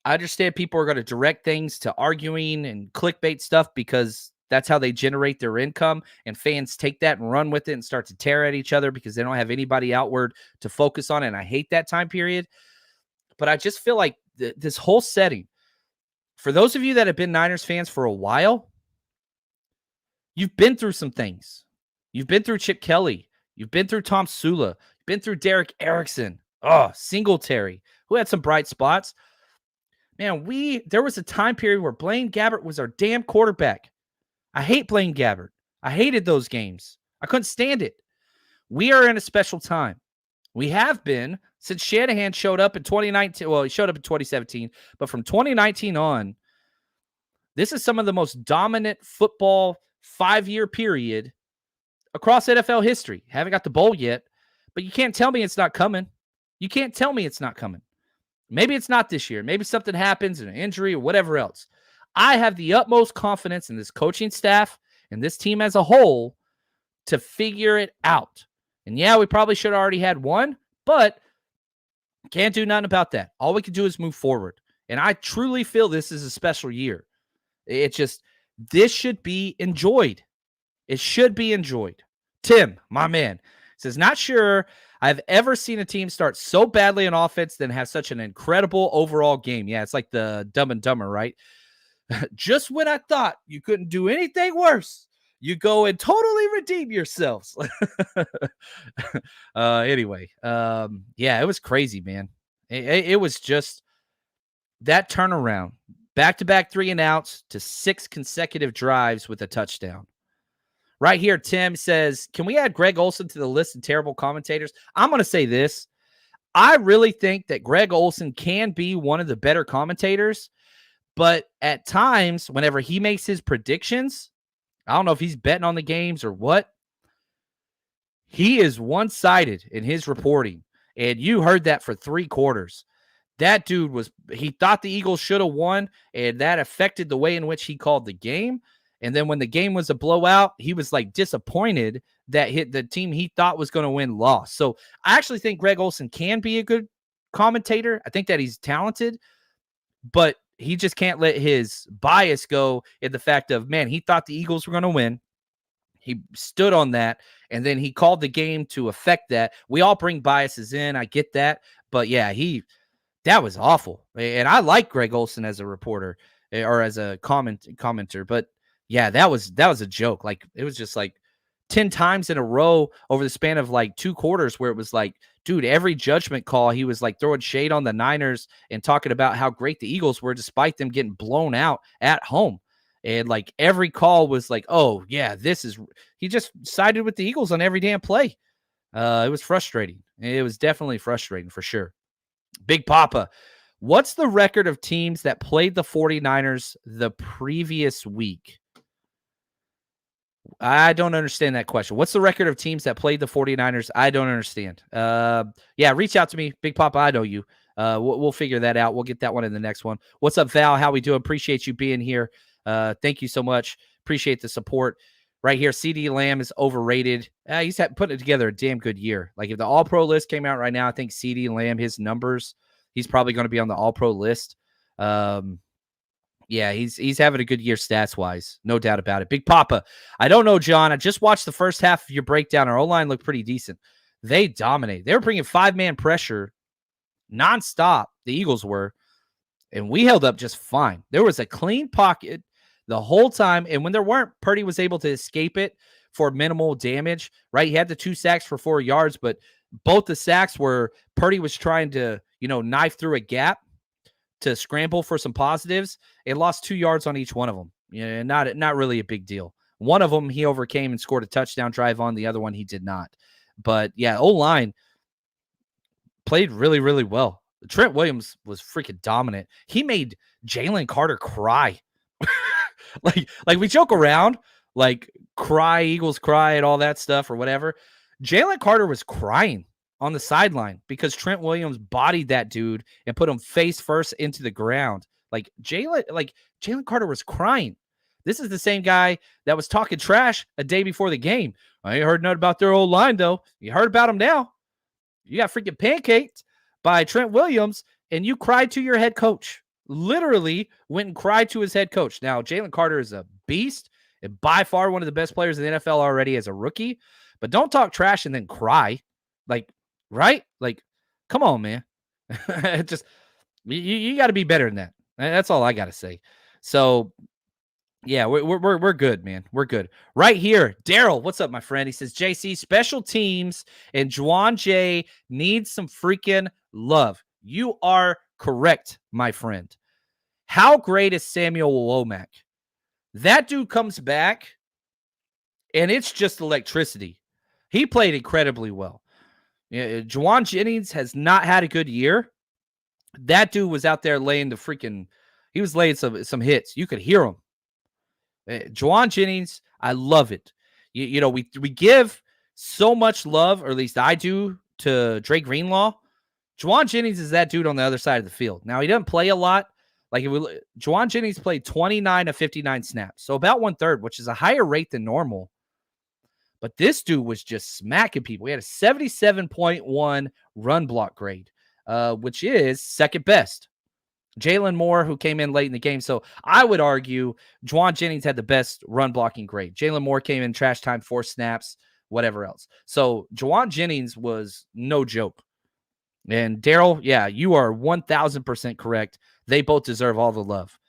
I understand people are going to direct things to arguing and clickbait stuff because that's how they generate their income, and fans take that and run with it and start to tear at each other because they don't have anybody outward to focus on. And I hate that time period. But I just feel like this whole setting, for those of you that have been Niners fans for a while, you've been through some things. You've been through Chip Kelly. You've been through Tom Sula. You've been through Derek Erickson. Singletary, who had some bright spots. Man, there was a time period where Blaine Gabbert was our damn quarterback. I hate Blaine Gabbert. I hated those games. I couldn't stand it. We are in a special time. We have been since Shanahan showed up in 2019. Well, he showed up in 2017, but from 2019 on, this is some of the most dominant football 5-year period across NFL history. Haven't got the bowl yet, but you can't tell me it's not coming. Maybe it's not this year. Maybe something happens, an injury or whatever else. I have the utmost confidence in this coaching staff and this team as a whole to figure it out. And yeah, we probably should have already had one, but can't do nothing about that. All we can do is move forward. And I truly feel this is a special year. This should be enjoyed. It should be enjoyed. Tim, my man, says, not sure I've ever seen a team start so badly on offense then have such an incredible overall game. Yeah, it's like the Dumb and Dumber, right? Just when I thought you couldn't do anything worse, you go and totally redeem yourselves. Anyway, yeah, it was crazy, man. It was just that turnaround. Back-to-back 3-and-outs to 6 consecutive drives with a touchdown. Right here, Tim says, can we add Greg Olsen to the list of terrible commentators? I'm going to say this. I really think that Greg Olsen can be one of the better commentators, But at times, whenever he makes his predictions, I don't know if he's betting on the games or what, he is one-sided in his reporting. And you heard that for 3 quarters. That dude he thought the Eagles should have won, and that affected the way in which he called the game. And then when the game was a blowout, he was like disappointed that the team he thought was going to win lost. So I actually think Greg Olsen can be a good commentator. I think that he's talented, but he just can't let his bias go in the fact of, man, he thought the Eagles were going to win. He stood on that, and then he called the game to affect that. We all bring biases in. I get that. But, yeah, that was awful. And I like Greg Olsen as a reporter or as a commenter. But, yeah, that was a joke. Like, it was just like 10 times in a row over the span of like 2 quarters where it was like, dude, every judgment call, he was like throwing shade on the Niners and talking about how great the Eagles were despite them getting blown out at home. And like every call was like, oh, yeah, he just sided with the Eagles on every damn play. It was frustrating. It was definitely frustrating for sure. Big Papa, what's the record of teams that played the 49ers the previous week? I don't understand that question. What's the record of teams that played the 49ers? I don't understand. Yeah, reach out to me. Big Papa, I know you. We'll figure that out. We'll get that one in the next one. What's up, Val? How we doing? Appreciate you being here. Thank you so much. Appreciate the support. Right here, CD Lamb is overrated. He's putting together a damn good year. Like if the All-Pro list came out right now, I think CD Lamb, his numbers, he's probably going to be on the All-Pro list. Yeah, he's having a good year stats-wise. No doubt about it. Big Papa, I don't know, John. I just watched the first half of your breakdown. Our O-line looked pretty decent. They dominated. They were bringing 5-man pressure nonstop, the Eagles were, and we held up just fine. There was a clean pocket the whole time, and when there weren't, Purdy was able to escape it for minimal damage, right? He had the 2 sacks for 4 yards, but both the sacks were Purdy was trying to, knife through a gap to scramble for some positives. It lost 2 yards on each one of them. Not really a big deal. One of them he overcame and scored a touchdown drive on. The other one he did not. But yeah, O-line played really, really well. Trent Williams was freaking dominant. He made Jalen Carter cry. like we joke around, like cry, Eagles cry and all that stuff or whatever. Jalen Carter was crying on the sideline because Trent Williams bodied that dude and put him face first into the ground. Like Jalen Carter was crying. This is the same guy that was talking trash a day before the game. I ain't heard nothing about their old line, though. You heard about them now. You got freaking pancaked by Trent Williams, and you cried to your head coach. Literally went and cried to his head coach. Now, Jalen Carter is a beast and by far one of the best players in the NFL already as a rookie. But don't talk trash and then cry. Like, right? Like, come on, man. Just you got to be better than that. That's all I got to say. So, yeah, we're good, man. We're good. Right here, Daryl, what's up, my friend? He says, JC, special teams and Juwan J needs some freaking love. You are correct, my friend. How great is Samuel Womack? That dude comes back, and it's just electricity. He played incredibly well. Juwan Jennings has not had a good year. That dude was out there laying he was laying some hits. You could hear him. Juwan Jennings, I love it. We give so much love, or at least I do, to Drake Greenlaw. Juwan Jennings is that dude on the other side of the field. Now, he doesn't play a lot. Juwan Jennings played 29 of 59 snaps, so about 1/3, which is a higher rate than normal. But this dude was just smacking people. He had a 77.1 run block grade, which is second best. Jalen Moore, who came in late in the game. So I would argue Juwan Jennings had the best run blocking grade. Jalen Moore came in trash time, 4 snaps, whatever else. So Juwan Jennings was no joke. And Daryl, yeah, you are 1,000% correct. They both deserve all the love.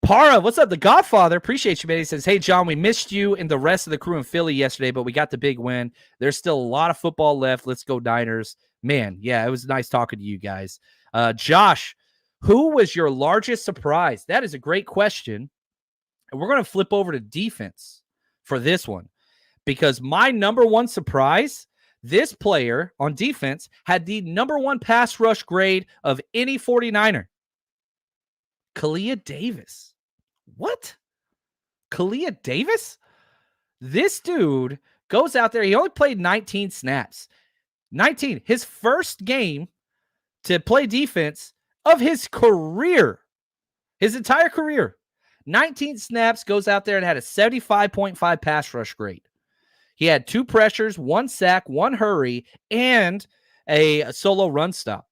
Para, what's up? The Godfather, appreciate you, man. He says, hey, John, we missed you and the rest of the crew in Philly yesterday, but we got the big win. There's still a lot of football left. Let's go Niners. Man, yeah, it was nice talking to you guys. Josh, who was your largest surprise? That is a great question. And we're going to flip over to defense for this one because my number one surprise, this player on defense had the number one pass rush grade of any 49er. Kalia Davis. What? Kalia Davis? This dude goes out there. He only played 19 snaps. 19. His first game to play defense of his career. His entire career. 19 snaps, goes out there and had a 75.5 pass rush grade. He had 2 pressures, 1 sack, 1 hurry, and a solo run stop.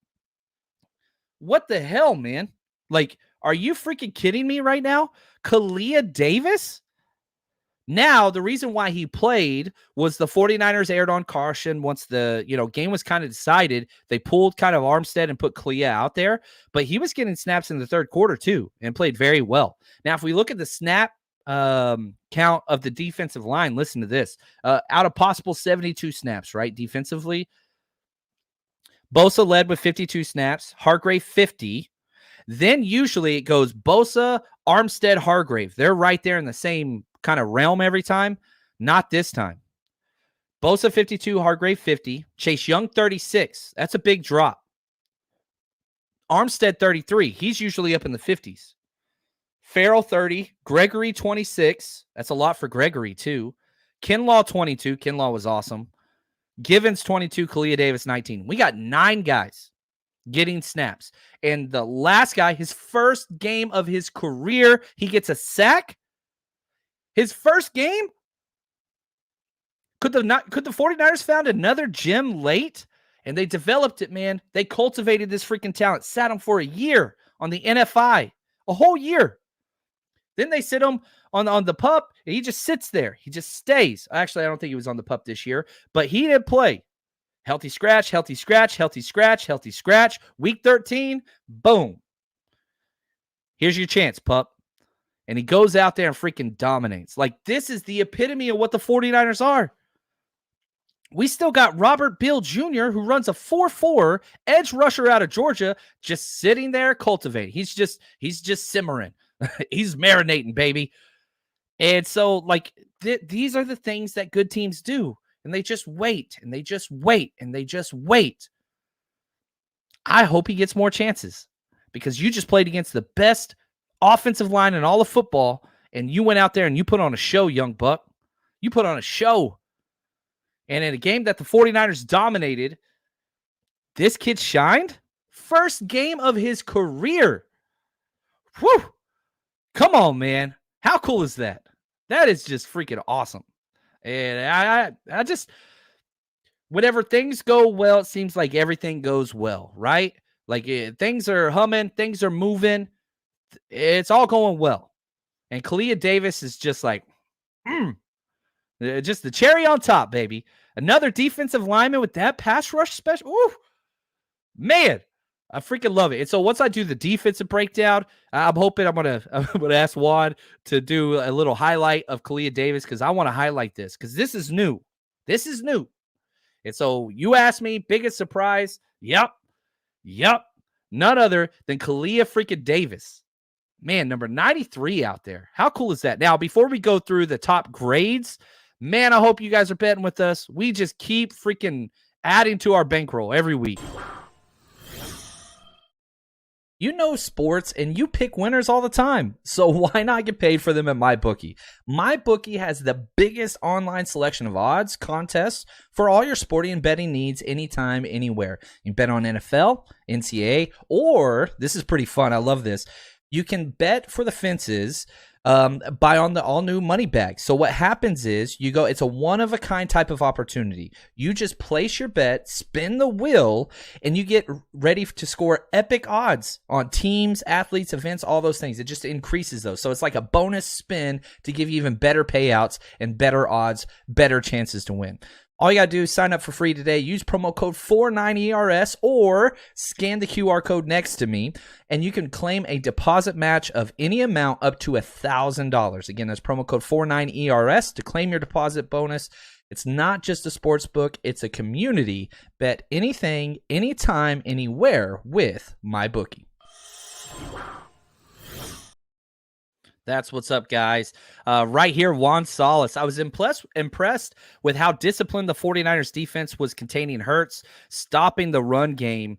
What the hell, man? Like, are you freaking kidding me right now? Kalia Davis? Now, the reason why he played was the 49ers aired on caution once the game was kind of decided. They pulled kind of Armstead and put Kalia out there, but he was getting snaps in the third quarter too and played very well. Now, if we look at the snap count of the defensive line, listen to this. Out of possible 72 snaps, right, defensively, Bosa led with 52 snaps, Hargrave 50. Then usually it goes Bosa, Armstead, Hargrave. They're right there in the same kind of realm every time. Not this time. Bosa 52, Hargrave 50, Chase Young 36. That's a big drop. Armstead 33. He's usually up in the 50s. Farrell 30, Gregory 26. That's a lot for Gregory too. Kinlaw 22. Kinlaw was awesome. Givens 22, Kalia Davis 19. We got 9 guys getting snaps. And the last guy, his first game of his career, he gets a sack. His first game? Could the 49ers found another gem late? And they developed it, man. They cultivated this freaking talent. Sat him for a year on the NFI. A whole year. Then they sit him on the pup, and he just sits there. He just stays. Actually, I don't think he was on the pup this year, but he didn't play. Healthy scratch, healthy scratch, healthy scratch, healthy scratch. Week 13, boom. Here's your chance, pup. And he goes out there and freaking dominates. Like, this is the epitome of what the 49ers are. We still got Robert Beal Jr., who runs a 4.4 edge rusher out of Georgia, just sitting there cultivating. He's just simmering. He's marinating, baby. And so, like, these are the things that good teams do. And they just wait, and they just wait, and they just wait. I hope he gets more chances because you just played against the best offensive line in all of football, and you went out there and you put on a show, young buck. You put on a show. And in a game that the 49ers dominated, this kid shined. First game of his career. Whew. Come on, man. How cool is that? That is just freaking awesome. And I just, whenever things go well, it seems like everything goes well, right? Like things are humming, things are moving. It's all going well. And Kalia Davis is just like, just the cherry on top, baby. Another defensive lineman with that pass rush special. Ooh, man, I freaking love it. And so once I do the defensive breakdown, I'm hoping I'm gonna ask Juan to do a little highlight of Kalia Davis because I want to highlight this because this is new. This is new. And so you asked me, biggest surprise. Yep. None other than Kalia freaking Davis. Man, number 93 out there. How cool is that? Now, before we go through the top grades, man, I hope you guys are betting with us. We just keep freaking adding to our bankroll every week. You know sports and you pick winners all the time. So why not get paid for them at MyBookie? MyBookie has the biggest online selection of odds, contests for all your sporting and betting needs anytime, anywhere. You can bet on NFL, NCAA, or this is pretty fun. I love this. You can bet for the fences buy on the all new money bag. So what happens is you go, it's a one-of-a-kind type of opportunity. You just place your bet, spin the wheel, and you get ready to score epic odds on teams, athletes, events, all those things. It just increases those. So it's like a bonus spin to give you even better payouts and better odds, better chances to win. All you got to do is sign up for free today. Use promo code 49ERS or scan the QR code next to me, and you can claim a deposit match of any amount up to $1,000. Again, that's promo code 49ERS to claim your deposit bonus. It's not just a sports book. It's a community. Bet anything, anytime, anywhere with MyBookie. That's what's up, guys. Right here, Juan Salas. I was impressed with how disciplined the 49ers defense was containing Hurts, stopping the run game.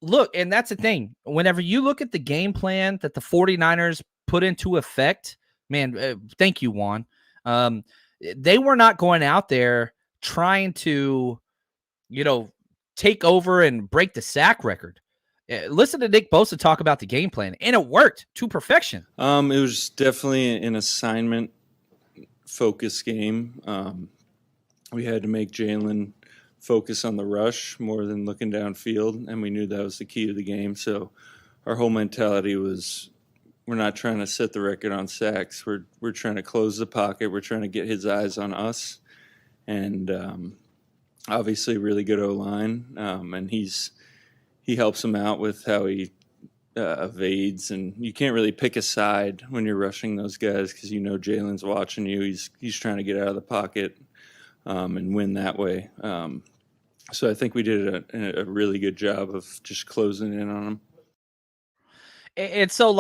look, and that's the thing. Whenever you look at the game plan that the 49ers put into effect, man, thank you, Juan. They were not going out there trying to, take over and break the sack record. Listen to Nick Bosa talk about the game plan, and it worked to perfection. It was definitely an assignment focus game. We had to make Jalen focus on the rush more than looking downfield, and we knew that was the key to the game. So our whole mentality was, we're not trying to set the record on sacks. We're trying to close the pocket. We're trying to get his eyes on us, and obviously really good O-line, and he helps him out with how he evades, and you can't really pick a side when you're rushing those guys because Jalen's watching you. He's trying to get out of the pocket and win that way. So I think we did a really good job of just closing in on him. And so,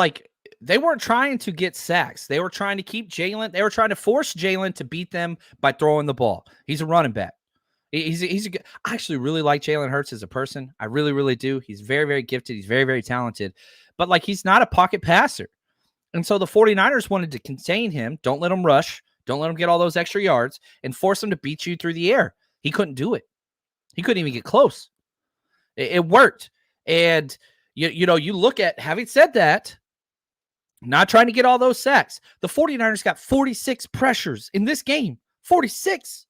they weren't trying to get sacks. They were trying to keep Jalen. They were trying to force Jalen to beat them by throwing the ball. He's a running back. He's a good. I actually really like Jalen Hurts as a person. I really, really do. He's very, very gifted. He's very, very talented. But he's not a pocket passer. And so the 49ers wanted to contain him. Don't let him rush. Don't let him get all those extra yards and force him to beat you through the air. He couldn't do it. He couldn't even get close. It worked. And you look at, having said that, not trying to get all those sacks, the 49ers got 46 pressures in this game. 46.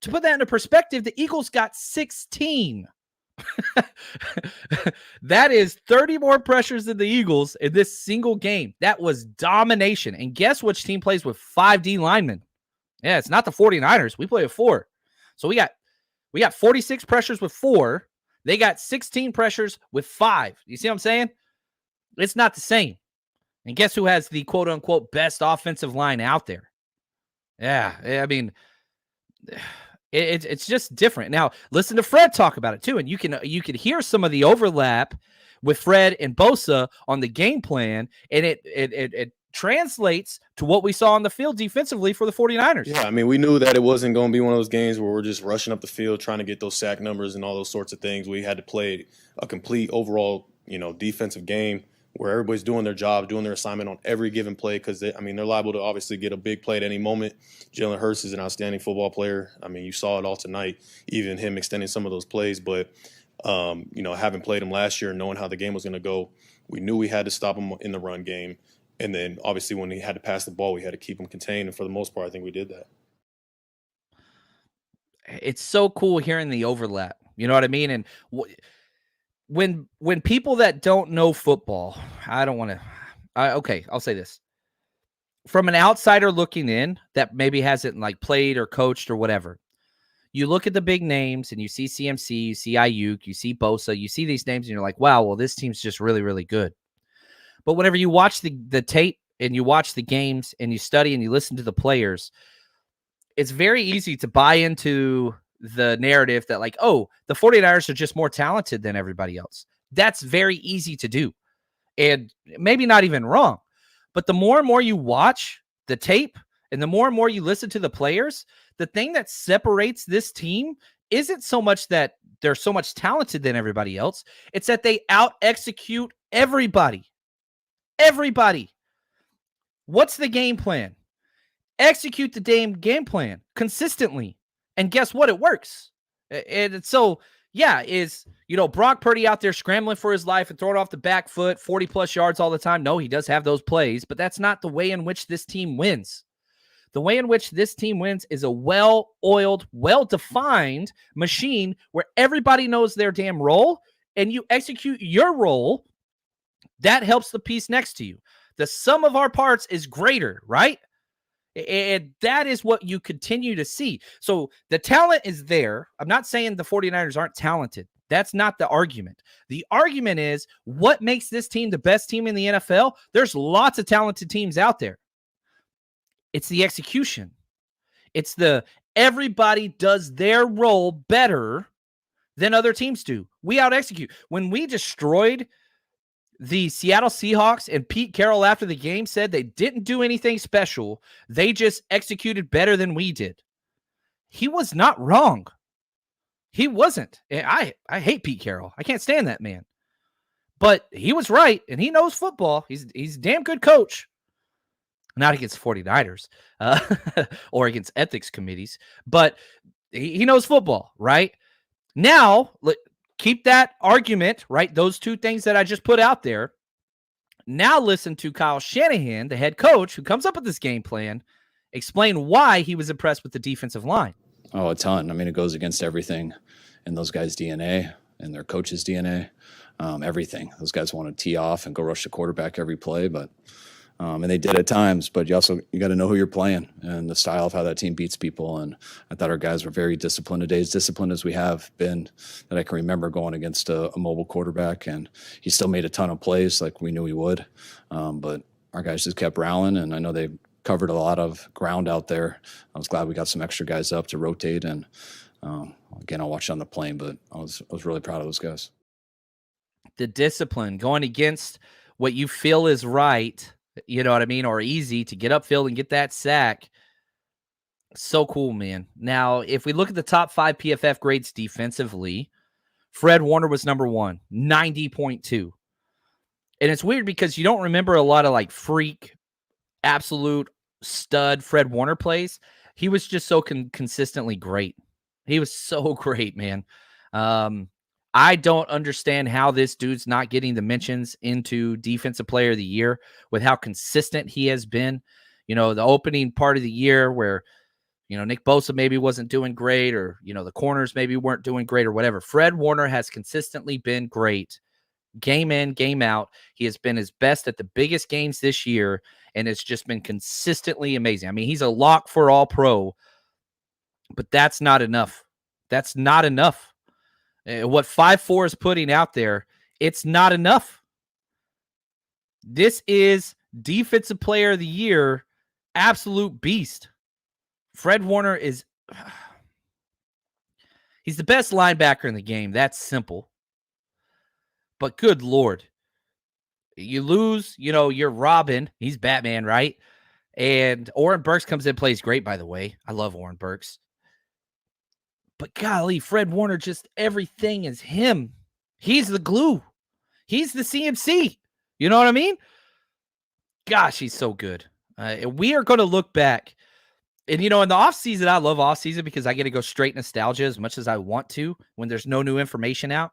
To put that into perspective, the Eagles got 16. That is 30 more pressures than the Eagles in this single game. That was domination. And guess which team plays with 5 D linemen? Yeah, it's not the 49ers. We play with 4. So we got 46 pressures with 4. They got 16 pressures with 5. You see what I'm saying? It's not the same. And guess who has the quote-unquote best offensive line out there? Yeah, I mean, it's just different. Now, listen to Fred talk about it too, and you can hear some of the overlap with Fred and Bosa on the game plan, and it translates to what we saw on the field defensively for the 49ers. Yeah, I mean, we knew that it wasn't going to be one of those games where we're just rushing up the field trying to get those sack numbers and all those sorts of things. We had to play a complete overall, defensive game where everybody's doing their job, doing their assignment on every given play because, they're liable to obviously get a big play at any moment. Jalen Hurts is an outstanding football player. I mean, you saw it all tonight, even him extending some of those plays. But, having played him last year and knowing how the game was going to go, we knew we had to stop him in the run game. And then, obviously, when he had to pass the ball, we had to keep him contained. And for the most part, I think we did that. It's so cool hearing the overlap. You know what I mean? And when people that don't know football, I'll say this. From an outsider looking in that maybe hasn't played or coached or whatever, you look at the big names and you see CMC, you see Ayuk, you see Bosa, you see these names and you're like, wow, well, this team's just really, really good. But whenever you watch the tape and you watch the games and you study and you listen to the players, it's very easy to buy into the narrative that the 49ers are just more talented than everybody else. That's very easy to do. And maybe not even wrong. But the more and more you watch the tape and the more and more you listen to the players, the thing that separates this team isn't so much that they're so much talented than everybody else. It's that they out-execute everybody. Everybody. What's the game plan? Execute the damn game plan consistently. And guess what? It works. And so, is Brock Purdy out there scrambling for his life and throwing off the back foot, 40-plus yards all the time? No, he does have those plays, but that's not the way in which this team wins. The way in which this team wins is a well-oiled, well-defined machine where everybody knows their damn role, and you execute your role. That helps the piece next to you. The sum of our parts is greater, right? And that is what you continue to see. So the talent is there. I'm not saying the 49ers aren't talented. That's not the argument. The argument is what makes this team the best team in the NFL? There's lots of talented teams out there. It's the execution. It's everybody does their role better than other teams do. We out-execute. When we destroyed the Seattle Seahawks, and Pete Carroll after the game said they didn't do anything special. They just executed better than we did. He was not wrong. He wasn't. I hate Pete Carroll. I can't stand that man. But he was right, and he knows football. He's a damn good coach. Not against 49ers or against ethics committees, but he knows football, right? Now, keep that argument, right? Those two things that I just put out there. Now listen to Kyle Shanahan, the head coach, who comes up with this game plan, explain why he was impressed with the defensive line. Oh, a ton. I mean, it goes against everything in those guys' DNA and their coach's DNA. Everything. Those guys want to tee off and go rush the quarterback every play, but and they did at times. But you got to know who you're playing and the style of how that team beats people. And I thought our guys were very disciplined today, as disciplined as we have been that I can remember going against a mobile quarterback. And he still made a ton of plays like we knew he would. But our guys just kept rallying, and I know they covered a lot of ground out there. I was glad we got some extra guys up to rotate. And again, I'll watch on the plane, but I was really proud of those guys. The discipline, going against what you feel is right, you know what I mean, or easy to get upfield and get that sack. So cool, man. Now, if we look at the top 5 PFF grades defensively, Fred Warner was number 1, 90.2. And it's weird because you don't remember a lot of like freak, absolute stud Fred Warner plays. He was just so consistently great. He was so great, man. I don't understand how this dude's not getting the mentions into Defensive Player of the Year with how consistent he has been. You know, the opening part of the year where, you know, Nick Bosa maybe wasn't doing great, or, you know, the corners maybe weren't doing great or whatever. Fred Warner has consistently been great. Game in, game out. He has been his best at the biggest games this year, and it's just been consistently amazing. I mean, he's a lock for all pro, but that's not enough. That's not enough. What 5-4 is putting out there, it's not enough. This is Defensive Player of the Year, absolute beast. Fred Warner is, he's the best linebacker in the game. That's simple. But good Lord, you lose, you know, you're Robin. He's Batman, right? And Oren Burks comes in, plays great, by the way. I love Oren Burks. But golly, Fred Warner, just everything is him. He's the glue. He's the CMC. You know what I mean? Gosh, he's so good. We are going to look back. And, you know, in the offseason, I love offseason because I get to go straight nostalgia as much as I want to when there's no new information out.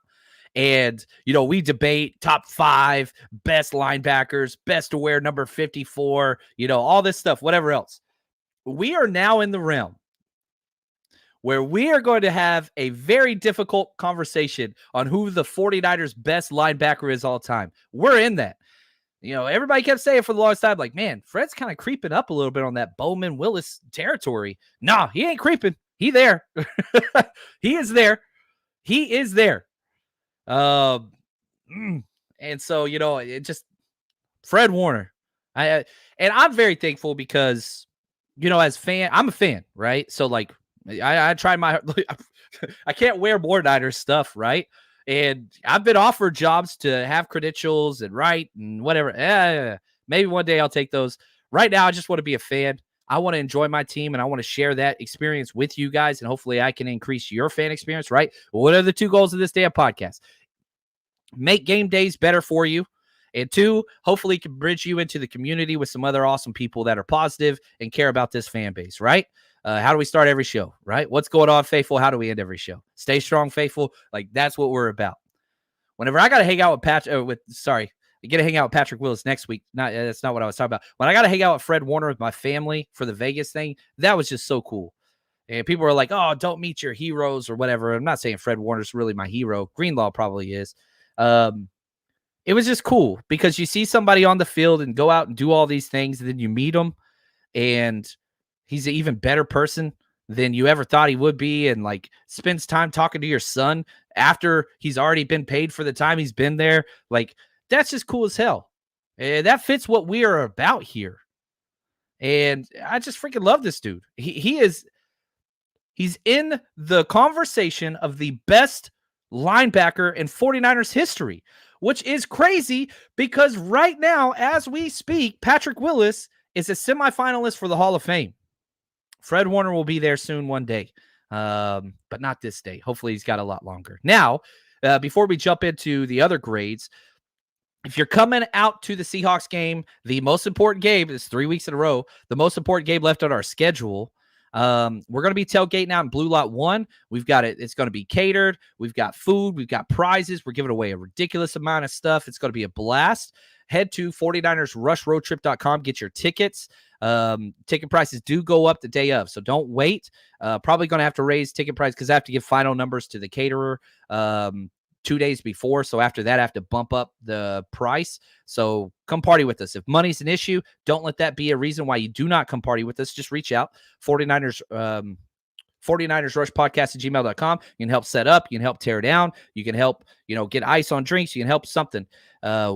And, you know, we debate top 5 best linebackers, best to wear number 54, you know, all this stuff, whatever else. We are now in the realm where we are going to have a very difficult conversation on who the 49ers best linebacker is all time. We're in that. You know, everybody kept saying for the longest time, like, man, Fred's kind of creeping up a little bit on that Bowman Willis territory. No, he ain't creeping. He there. He is there. He is there. And so, you know, it just Fred Warner. And I'm very thankful because, you know, as I'm a fan, right? So like, I try my, I can't wear more Niners stuff, right? And I've been offered jobs to have credentials and write and whatever. Maybe one day I'll take those. Right now, I just want to be a fan. I want to enjoy my team, and I want to share that experience with you guys, and hopefully I can increase your fan experience, right? What are the 2 goals of this damn podcast? Make game days better for you. And 2, hopefully can bridge you into the community with some other awesome people that are positive and care about this fan base, right? How do we start every show, right? What's going on, faithful? How do we end every show? Stay strong, faithful. Like, that's what we're about. Whenever I got to hang out with I get to hang out with Patrick Willis next week. That's not what I was talking about. When I got to hang out with Fred Warner with my family for the Vegas thing, that was just so cool. And people were like, oh, don't meet your heroes or whatever. I'm not saying Fred Warner's really my hero. Greenlaw probably is. It was just cool because you see somebody on the field and go out and do all these things, and then you meet him, and he's an even better person than you ever thought he would be, and like spends time talking to your son after he's already been paid for the time he's been there. Like, that's just cool as hell. And that fits what we are about here. And I just freaking love this dude. He's in the conversation of the best linebacker in 49ers history, which is crazy because right now, as we speak, Patrick Willis is a semifinalist for the Hall of Fame. Fred Warner will be there soon one day. but not this day. Hopefully he's got a lot longer. Now, before we jump into the other grades, if you're coming out to the Seahawks game, the most important game is 3 weeks in a row, the most important game left on our schedule. We're going to be tailgating out in Blue Lot 1. We've got it. It's going to be catered. We've got food. We've got prizes. We're giving away a ridiculous amount of stuff. It's going to be a blast. Head to 49ersrushroadtrip.com. Get your tickets. Ticket prices do go up the day of, so don't wait. Probably going to have to raise ticket price because I have to give final numbers to the caterer 2 days before. So after that, I have to bump up the price. So come party with us. If money's an issue, don't let that be a reason why you do not come party with us. Just reach out. 49ers Rush Podcast at gmail.com. You can help set up. You can help tear down. You can help, get ice on drinks. You can help something.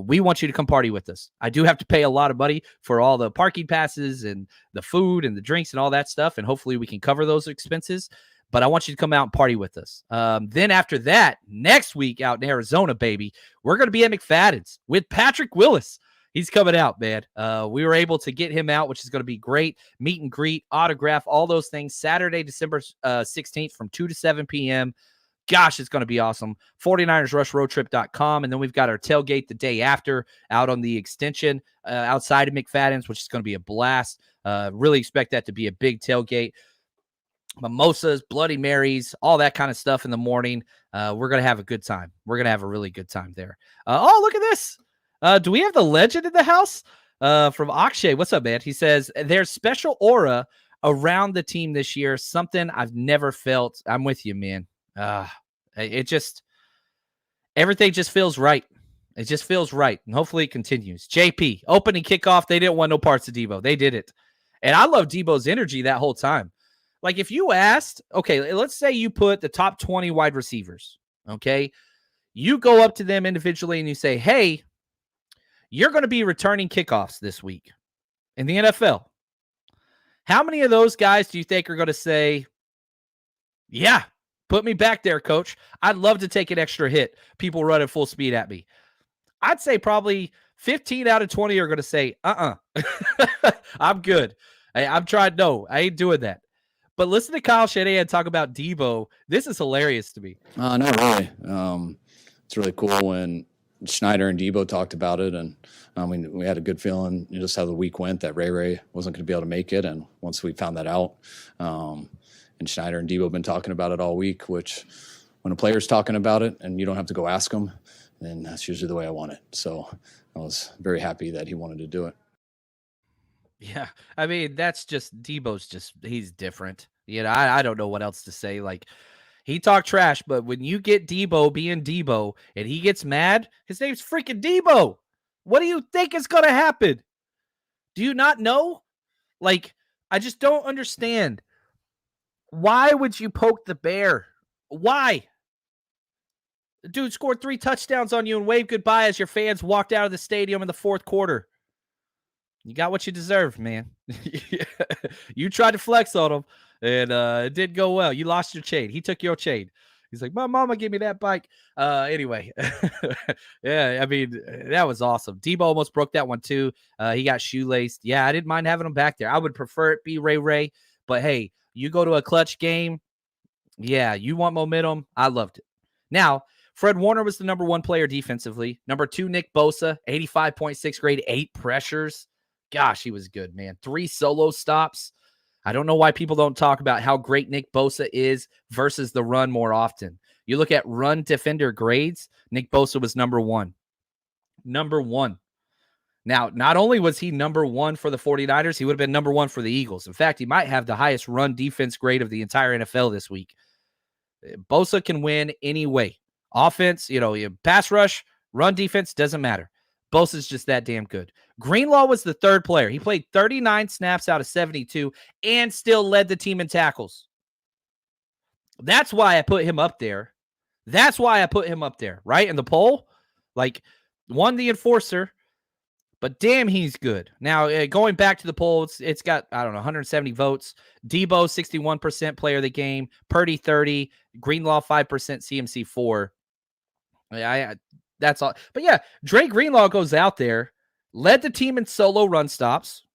We want you to come party with us. I do have to pay a lot of money for all the parking passes and the food and the drinks and all that stuff. And hopefully we can cover those expenses. But I want you to come out and party with us. Then after that, next week out in Arizona, baby, we're going to be at McFadden's with Patrick Willis. He's coming out, man. We were able to get him out, which is going to be great. Meet and greet, autograph, all those things. Saturday, December 16th from 2 to 7 p.m. Gosh, it's going to be awesome. 49ersrushroadtrip.com. And then we've got our tailgate the day after out on the extension outside of McFadden's, which is going to be a blast. Really expect that to be a big tailgate. Mimosas, Bloody Marys, all that kind of stuff in the morning. We're going to have a good time. We're going to have a really good time there. Oh, look at this. Do we have the legend in the house? From Akshay. What's up, man? He says, there's special aura around the team this year. Something I've never felt. I'm with you, man. Everything just feels right. It just feels right. And hopefully it continues. JP, opening kickoff. They didn't want no parts of Debo. They did it. And I love Debo's energy that whole time. Like if you asked, okay, let's say you put the top 20 wide receivers, okay? You go up to them individually and you say, hey, you're going to be returning kickoffs this week in the NFL. How many of those guys do you think are going to say, yeah, put me back there, coach. I'd love to take an extra hit. People running full speed at me. I'd say probably 15 out of 20 are going to say, I'm good. I'm trying. No, I ain't doing that. But listen to Kyle Shanahan talk about Debo. This is hilarious to me. Not really. It's really cool when Schneider and Debo talked about it, and we had a good feeling just how the week went that Ray wasn't going to be able to make it. And once we found that out, and Schneider and Debo have been talking about it all week, which when a player's talking about it and you don't have to go ask them, then that's usually the way I want it. So I was very happy that he wanted to do it. Yeah, I mean, that's just Debo's he's different. I don't know what else to say. Like, he talked trash, but when you get Debo being Debo and he gets mad, his name's freaking Debo. What do you think is going to happen? Do you not know? Like, I just don't understand. Why would you poke the bear? Why? The dude scored 3 touchdowns on you and waved goodbye as your fans walked out of the stadium in the fourth quarter. You got what you deserved, man. You tried to flex on him, and it didn't go well. You lost your chain. He took your chain. He's like, my mama gave me that bike. Anyway, yeah, I mean, that was awesome. Debo almost broke that one, too. He got shoelaced. Yeah, I didn't mind having him back there. I would prefer it be Ray, but hey, you go to a clutch game. Yeah, you want momentum. I loved it. Now, Fred Warner was the number 1 player defensively. Number 2, Nick Bosa, 85.6 grade, 8 pressures. Gosh, he was good, man. 3 solo stops. I don't know why people don't talk about how great Nick Bosa is versus the run more often. You look at run defender grades, Nick Bosa was number 1. Number 1. Now, not only was he number 1 for the 49ers, he would have been number 1 for the Eagles. In fact, he might have the highest run defense grade of the entire NFL this week. Bosa can win any way. Offense, pass rush, run defense, doesn't matter. Bosa's just that damn good. Greenlaw was the 3rd player. He played 39 snaps out of 72 and still led the team in tackles. That's why I put him up there. Right? In the poll, like, won the enforcer, but damn, he's good. Now, going back to the poll, it's got, 170 votes. Debo, 61% player of the game. Purdy, 30. Greenlaw, 5%. CMC, 4. That's all. But yeah, Dre Greenlaw goes out there, led the team in solo run stops,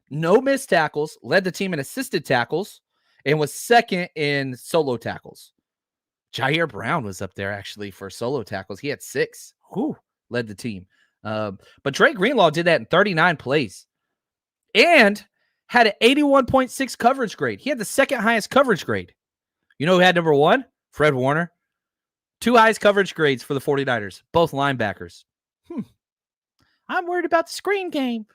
no missed tackles, led the team in assisted tackles, and was second in solo tackles. Jair Brown was up there actually for solo tackles. He had 6. Whew, led the team. But Dre Greenlaw did that in 39 plays and had an 81.6 coverage grade. He had the second highest coverage grade. You know who had number 1? Fred Warner. 2 highest coverage grades for the 49ers, both linebackers. I'm worried about the screen game.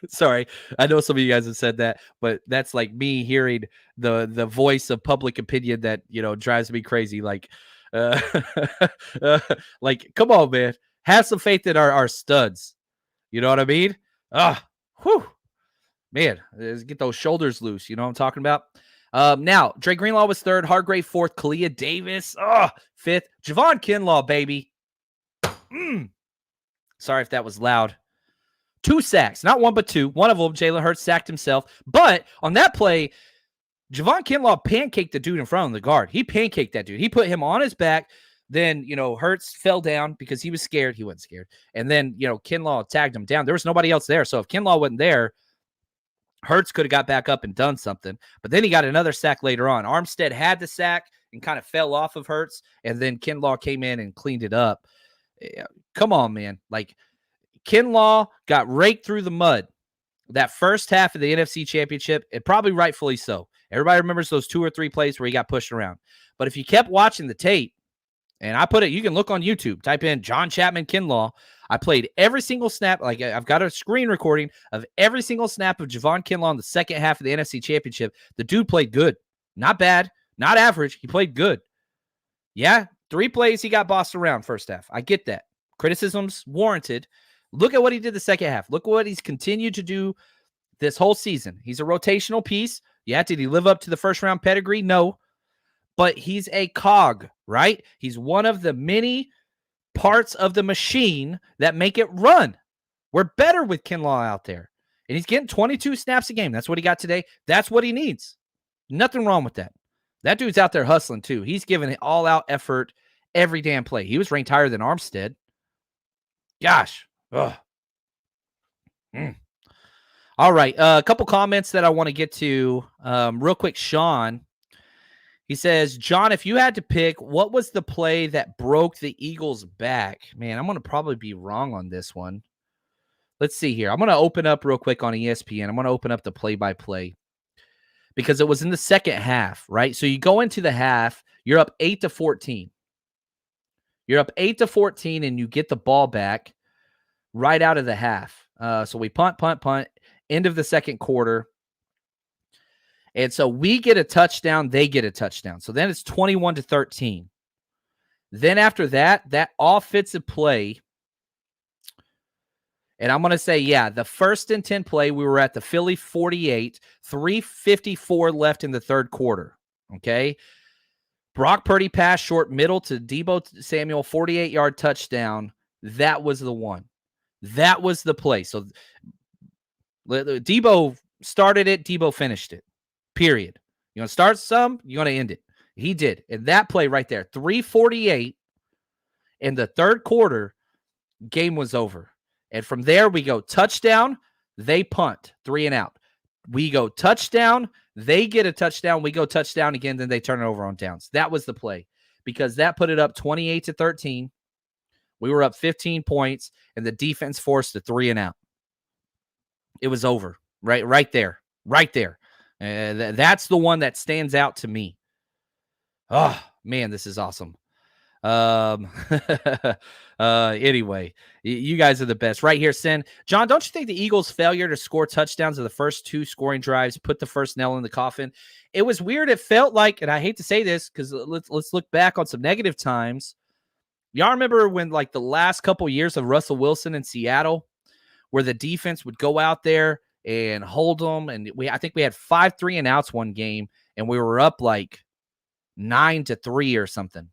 Sorry. I know some of you guys have said that, but that's like me hearing the voice of public opinion that, drives me crazy. Like, like, come on, man. Have some faith in our studs. You know what I mean? Whew. Man, get those shoulders loose. You know what I'm talking about? Now, Dre Greenlaw was 3rd, Hargrave 4th, Kalia Davis 5th, Javon Kinlaw, baby. Sorry if that was loud. 2 sacks, not 1 but 2. One of them, Jalen Hurts sacked himself. But on that play, Javon Kinlaw pancaked the dude in front of the guard. He pancaked that dude. He put him on his back. Then, Hurts fell down because he was scared. He wasn't scared. And then, Kinlaw tagged him down. There was nobody else there. So if Kinlaw wasn't there, Hurts could have got back up and done something. But then he got another sack later on. Armstead had the sack and kind of fell off of Hurts. And then Kinlaw came in and cleaned it up. Come on, man. Like, Kinlaw got raked through the mud that first half of the NFC Championship, and probably rightfully so. Everybody remembers those 2 or 3 plays where he got pushed around. But if you kept watching the tape, and I put it, you can look on YouTube, type in John Chapman Kinlaw. I played every single snap. Like, I've got a screen recording of every single snap of Javon Kinlaw in the second half of the NFC Championship. The dude played good. Not bad. Not average. He played good. Yeah, 3 plays he got bossed around first half. I get that. Criticisms warranted. Look at what he did the second half. Look at what he's continued to do this whole season. He's a rotational piece. Yeah, did he live up to the first-round pedigree? No. But he's a cog, right? He's one of the many parts of the machine that make it run. We're better with Kinlaw out there. And he's getting 22 snaps a game. That's what he got today. That's what he needs. Nothing wrong with that. That dude's out there hustling, too. He's giving it all-out effort every damn play. He was ranked higher than Armstead. Gosh. Ugh. All right. A couple comments that I want to get to. Real quick, Sean. He says, John, if you had to pick, what was the play that broke the Eagles' back? Man, I'm going to probably be wrong on this one. Let's see here. I'm going to open up real quick on ESPN. I'm going to open up the play-by-play because it was in the second half, right? So you go into the half, you're up 8-14. You're up 8-14, and you get the ball back right out of the half. So we punt, end of the second quarter. And so we get a touchdown, they get a touchdown. So then it's 21-13. Then after that, that offensive play, and I'm going to say, yeah, the 1st and 10 play, we were at the Philly 48, 3:54 left in the third quarter, okay? Brock Purdy pass short middle to Deebo Samuel, 48-yard touchdown. That was the one. That was the play. So Deebo started it, Deebo finished it. Period. You want to start some, you want to end it. He did. And that play right there, 3:48 in the third quarter, game was over. And from there, we go touchdown, they punt, 3 and out. We go touchdown, they get a touchdown, we go touchdown again, then they turn it over on downs. That was the play because that put it up 28-13. We were up 15 points, and the defense forced a 3 and out. It was over. Right there. That's the one that stands out to me. Oh, man, this is awesome. Anyway, you guys are the best. Right here, Sin. John, don't you think the Eagles' failure to score touchdowns of the first 2 scoring drives put the first nail in the coffin? It was weird. It felt like, and I hate to say this because let's look back on some negative times. Y'all remember when, like, the last couple years of Russell Wilson in Seattle, where the defense would go out there and hold them, and I think we had 5 3-and-outs one game, and we were up like 9-3 or something.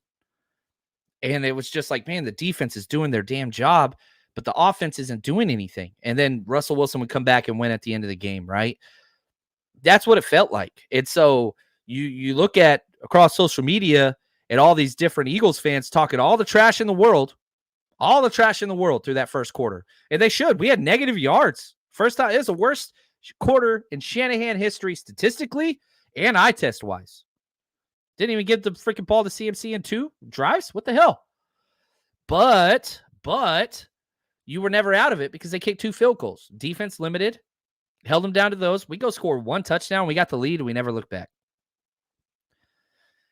And it was just like, man, the defense is doing their damn job, but the offense isn't doing anything. And then Russell Wilson would come back and win at the end of the game, right? That's what it felt like. And so you look at across social media and all these different Eagles fans talking all the trash in the world through that first quarter. And they should. We had negative yards. First time, it was the worst quarter in Shanahan history statistically and eye test wise. Didn't even give the freaking ball to CMC in 2 drives. What the hell? But you were never out of it because they kicked 2 field goals. Defense limited, held them down to those. We go score 1 touchdown. We got the lead, and we never looked back.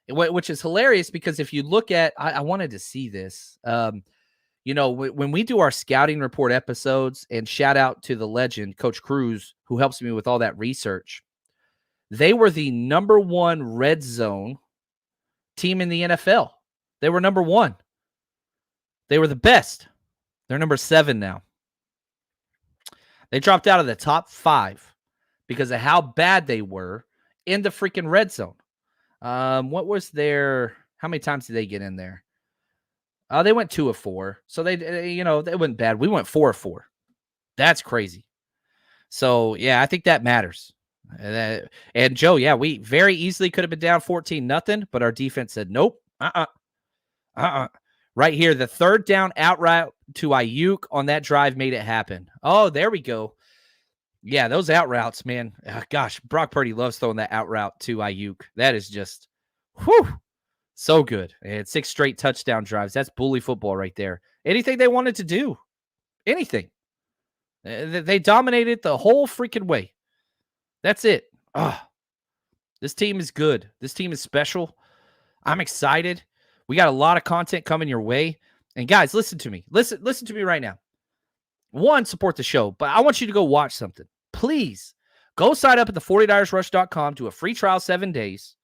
Which is hilarious because if you look at, I wanted to see this. When we do our scouting report episodes, and shout out to the legend, Coach Cruz, who helps me with all that research. They were the number 1 red zone team in the NFL. They were number 1. They were the best. They're number 7 now. They dropped out of the top 5 because of how bad they were in the freaking red zone. What was their, how many times did they get in there? They went 2 of 4. So they went bad. We went 4 of 4. That's crazy. So yeah, I think that matters. And Joe, yeah, we very easily could have been down 14-0, but our defense said, nope, Right here, the 3rd down out route to Ayuk on that drive made it happen. Oh, there we go. Yeah, those out routes, man. Gosh, Brock Purdy loves throwing that out route to Ayuk. That is just, so good. And 6 straight touchdown drives. That's bully football right there. Anything they wanted to do, anything. They dominated the whole freaking way. That's it. This team is good. This team is special. I'm excited. We got a lot of content coming your way. And guys, listen to me. Listen to me right now. 1, support the show, but I want you to go watch something. Please go sign up at the 49ersrush.com, do a free trial 7 days.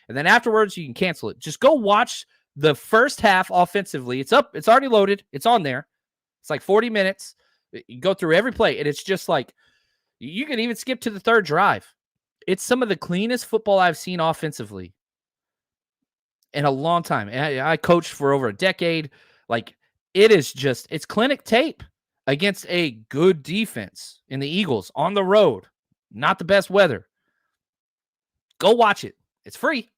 And then afterwards, you can cancel it. Just go watch the first half offensively. It's up. It's already loaded. It's on there. It's like 40 minutes. You go through every play, and it's just like, you can even skip to the 3rd drive. It's some of the cleanest football I've seen offensively in a long time. I coached for over a decade. Like, it's clinic tape against a good defense in the Eagles on the road. Not the best weather. Go watch it. It's free.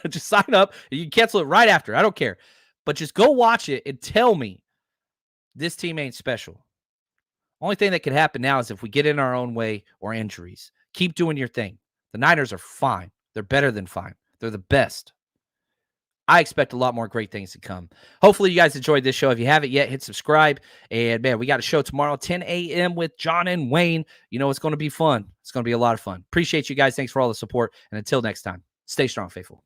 Just sign up. You can cancel it right after. I don't care. But just go watch it and tell me this team ain't special. Only thing that could happen now is if we get in our own way or injuries. Keep doing your thing. The Niners are fine. They're better than fine. They're the best. I expect a lot more great things to come. Hopefully you guys enjoyed this show. If you haven't yet, hit subscribe. And man, we got a show tomorrow, 10 a.m. with John and Wayne. You know, it's going to be fun. It's going to be a lot of fun. Appreciate you guys. Thanks for all the support. And until next time, stay strong, faithful.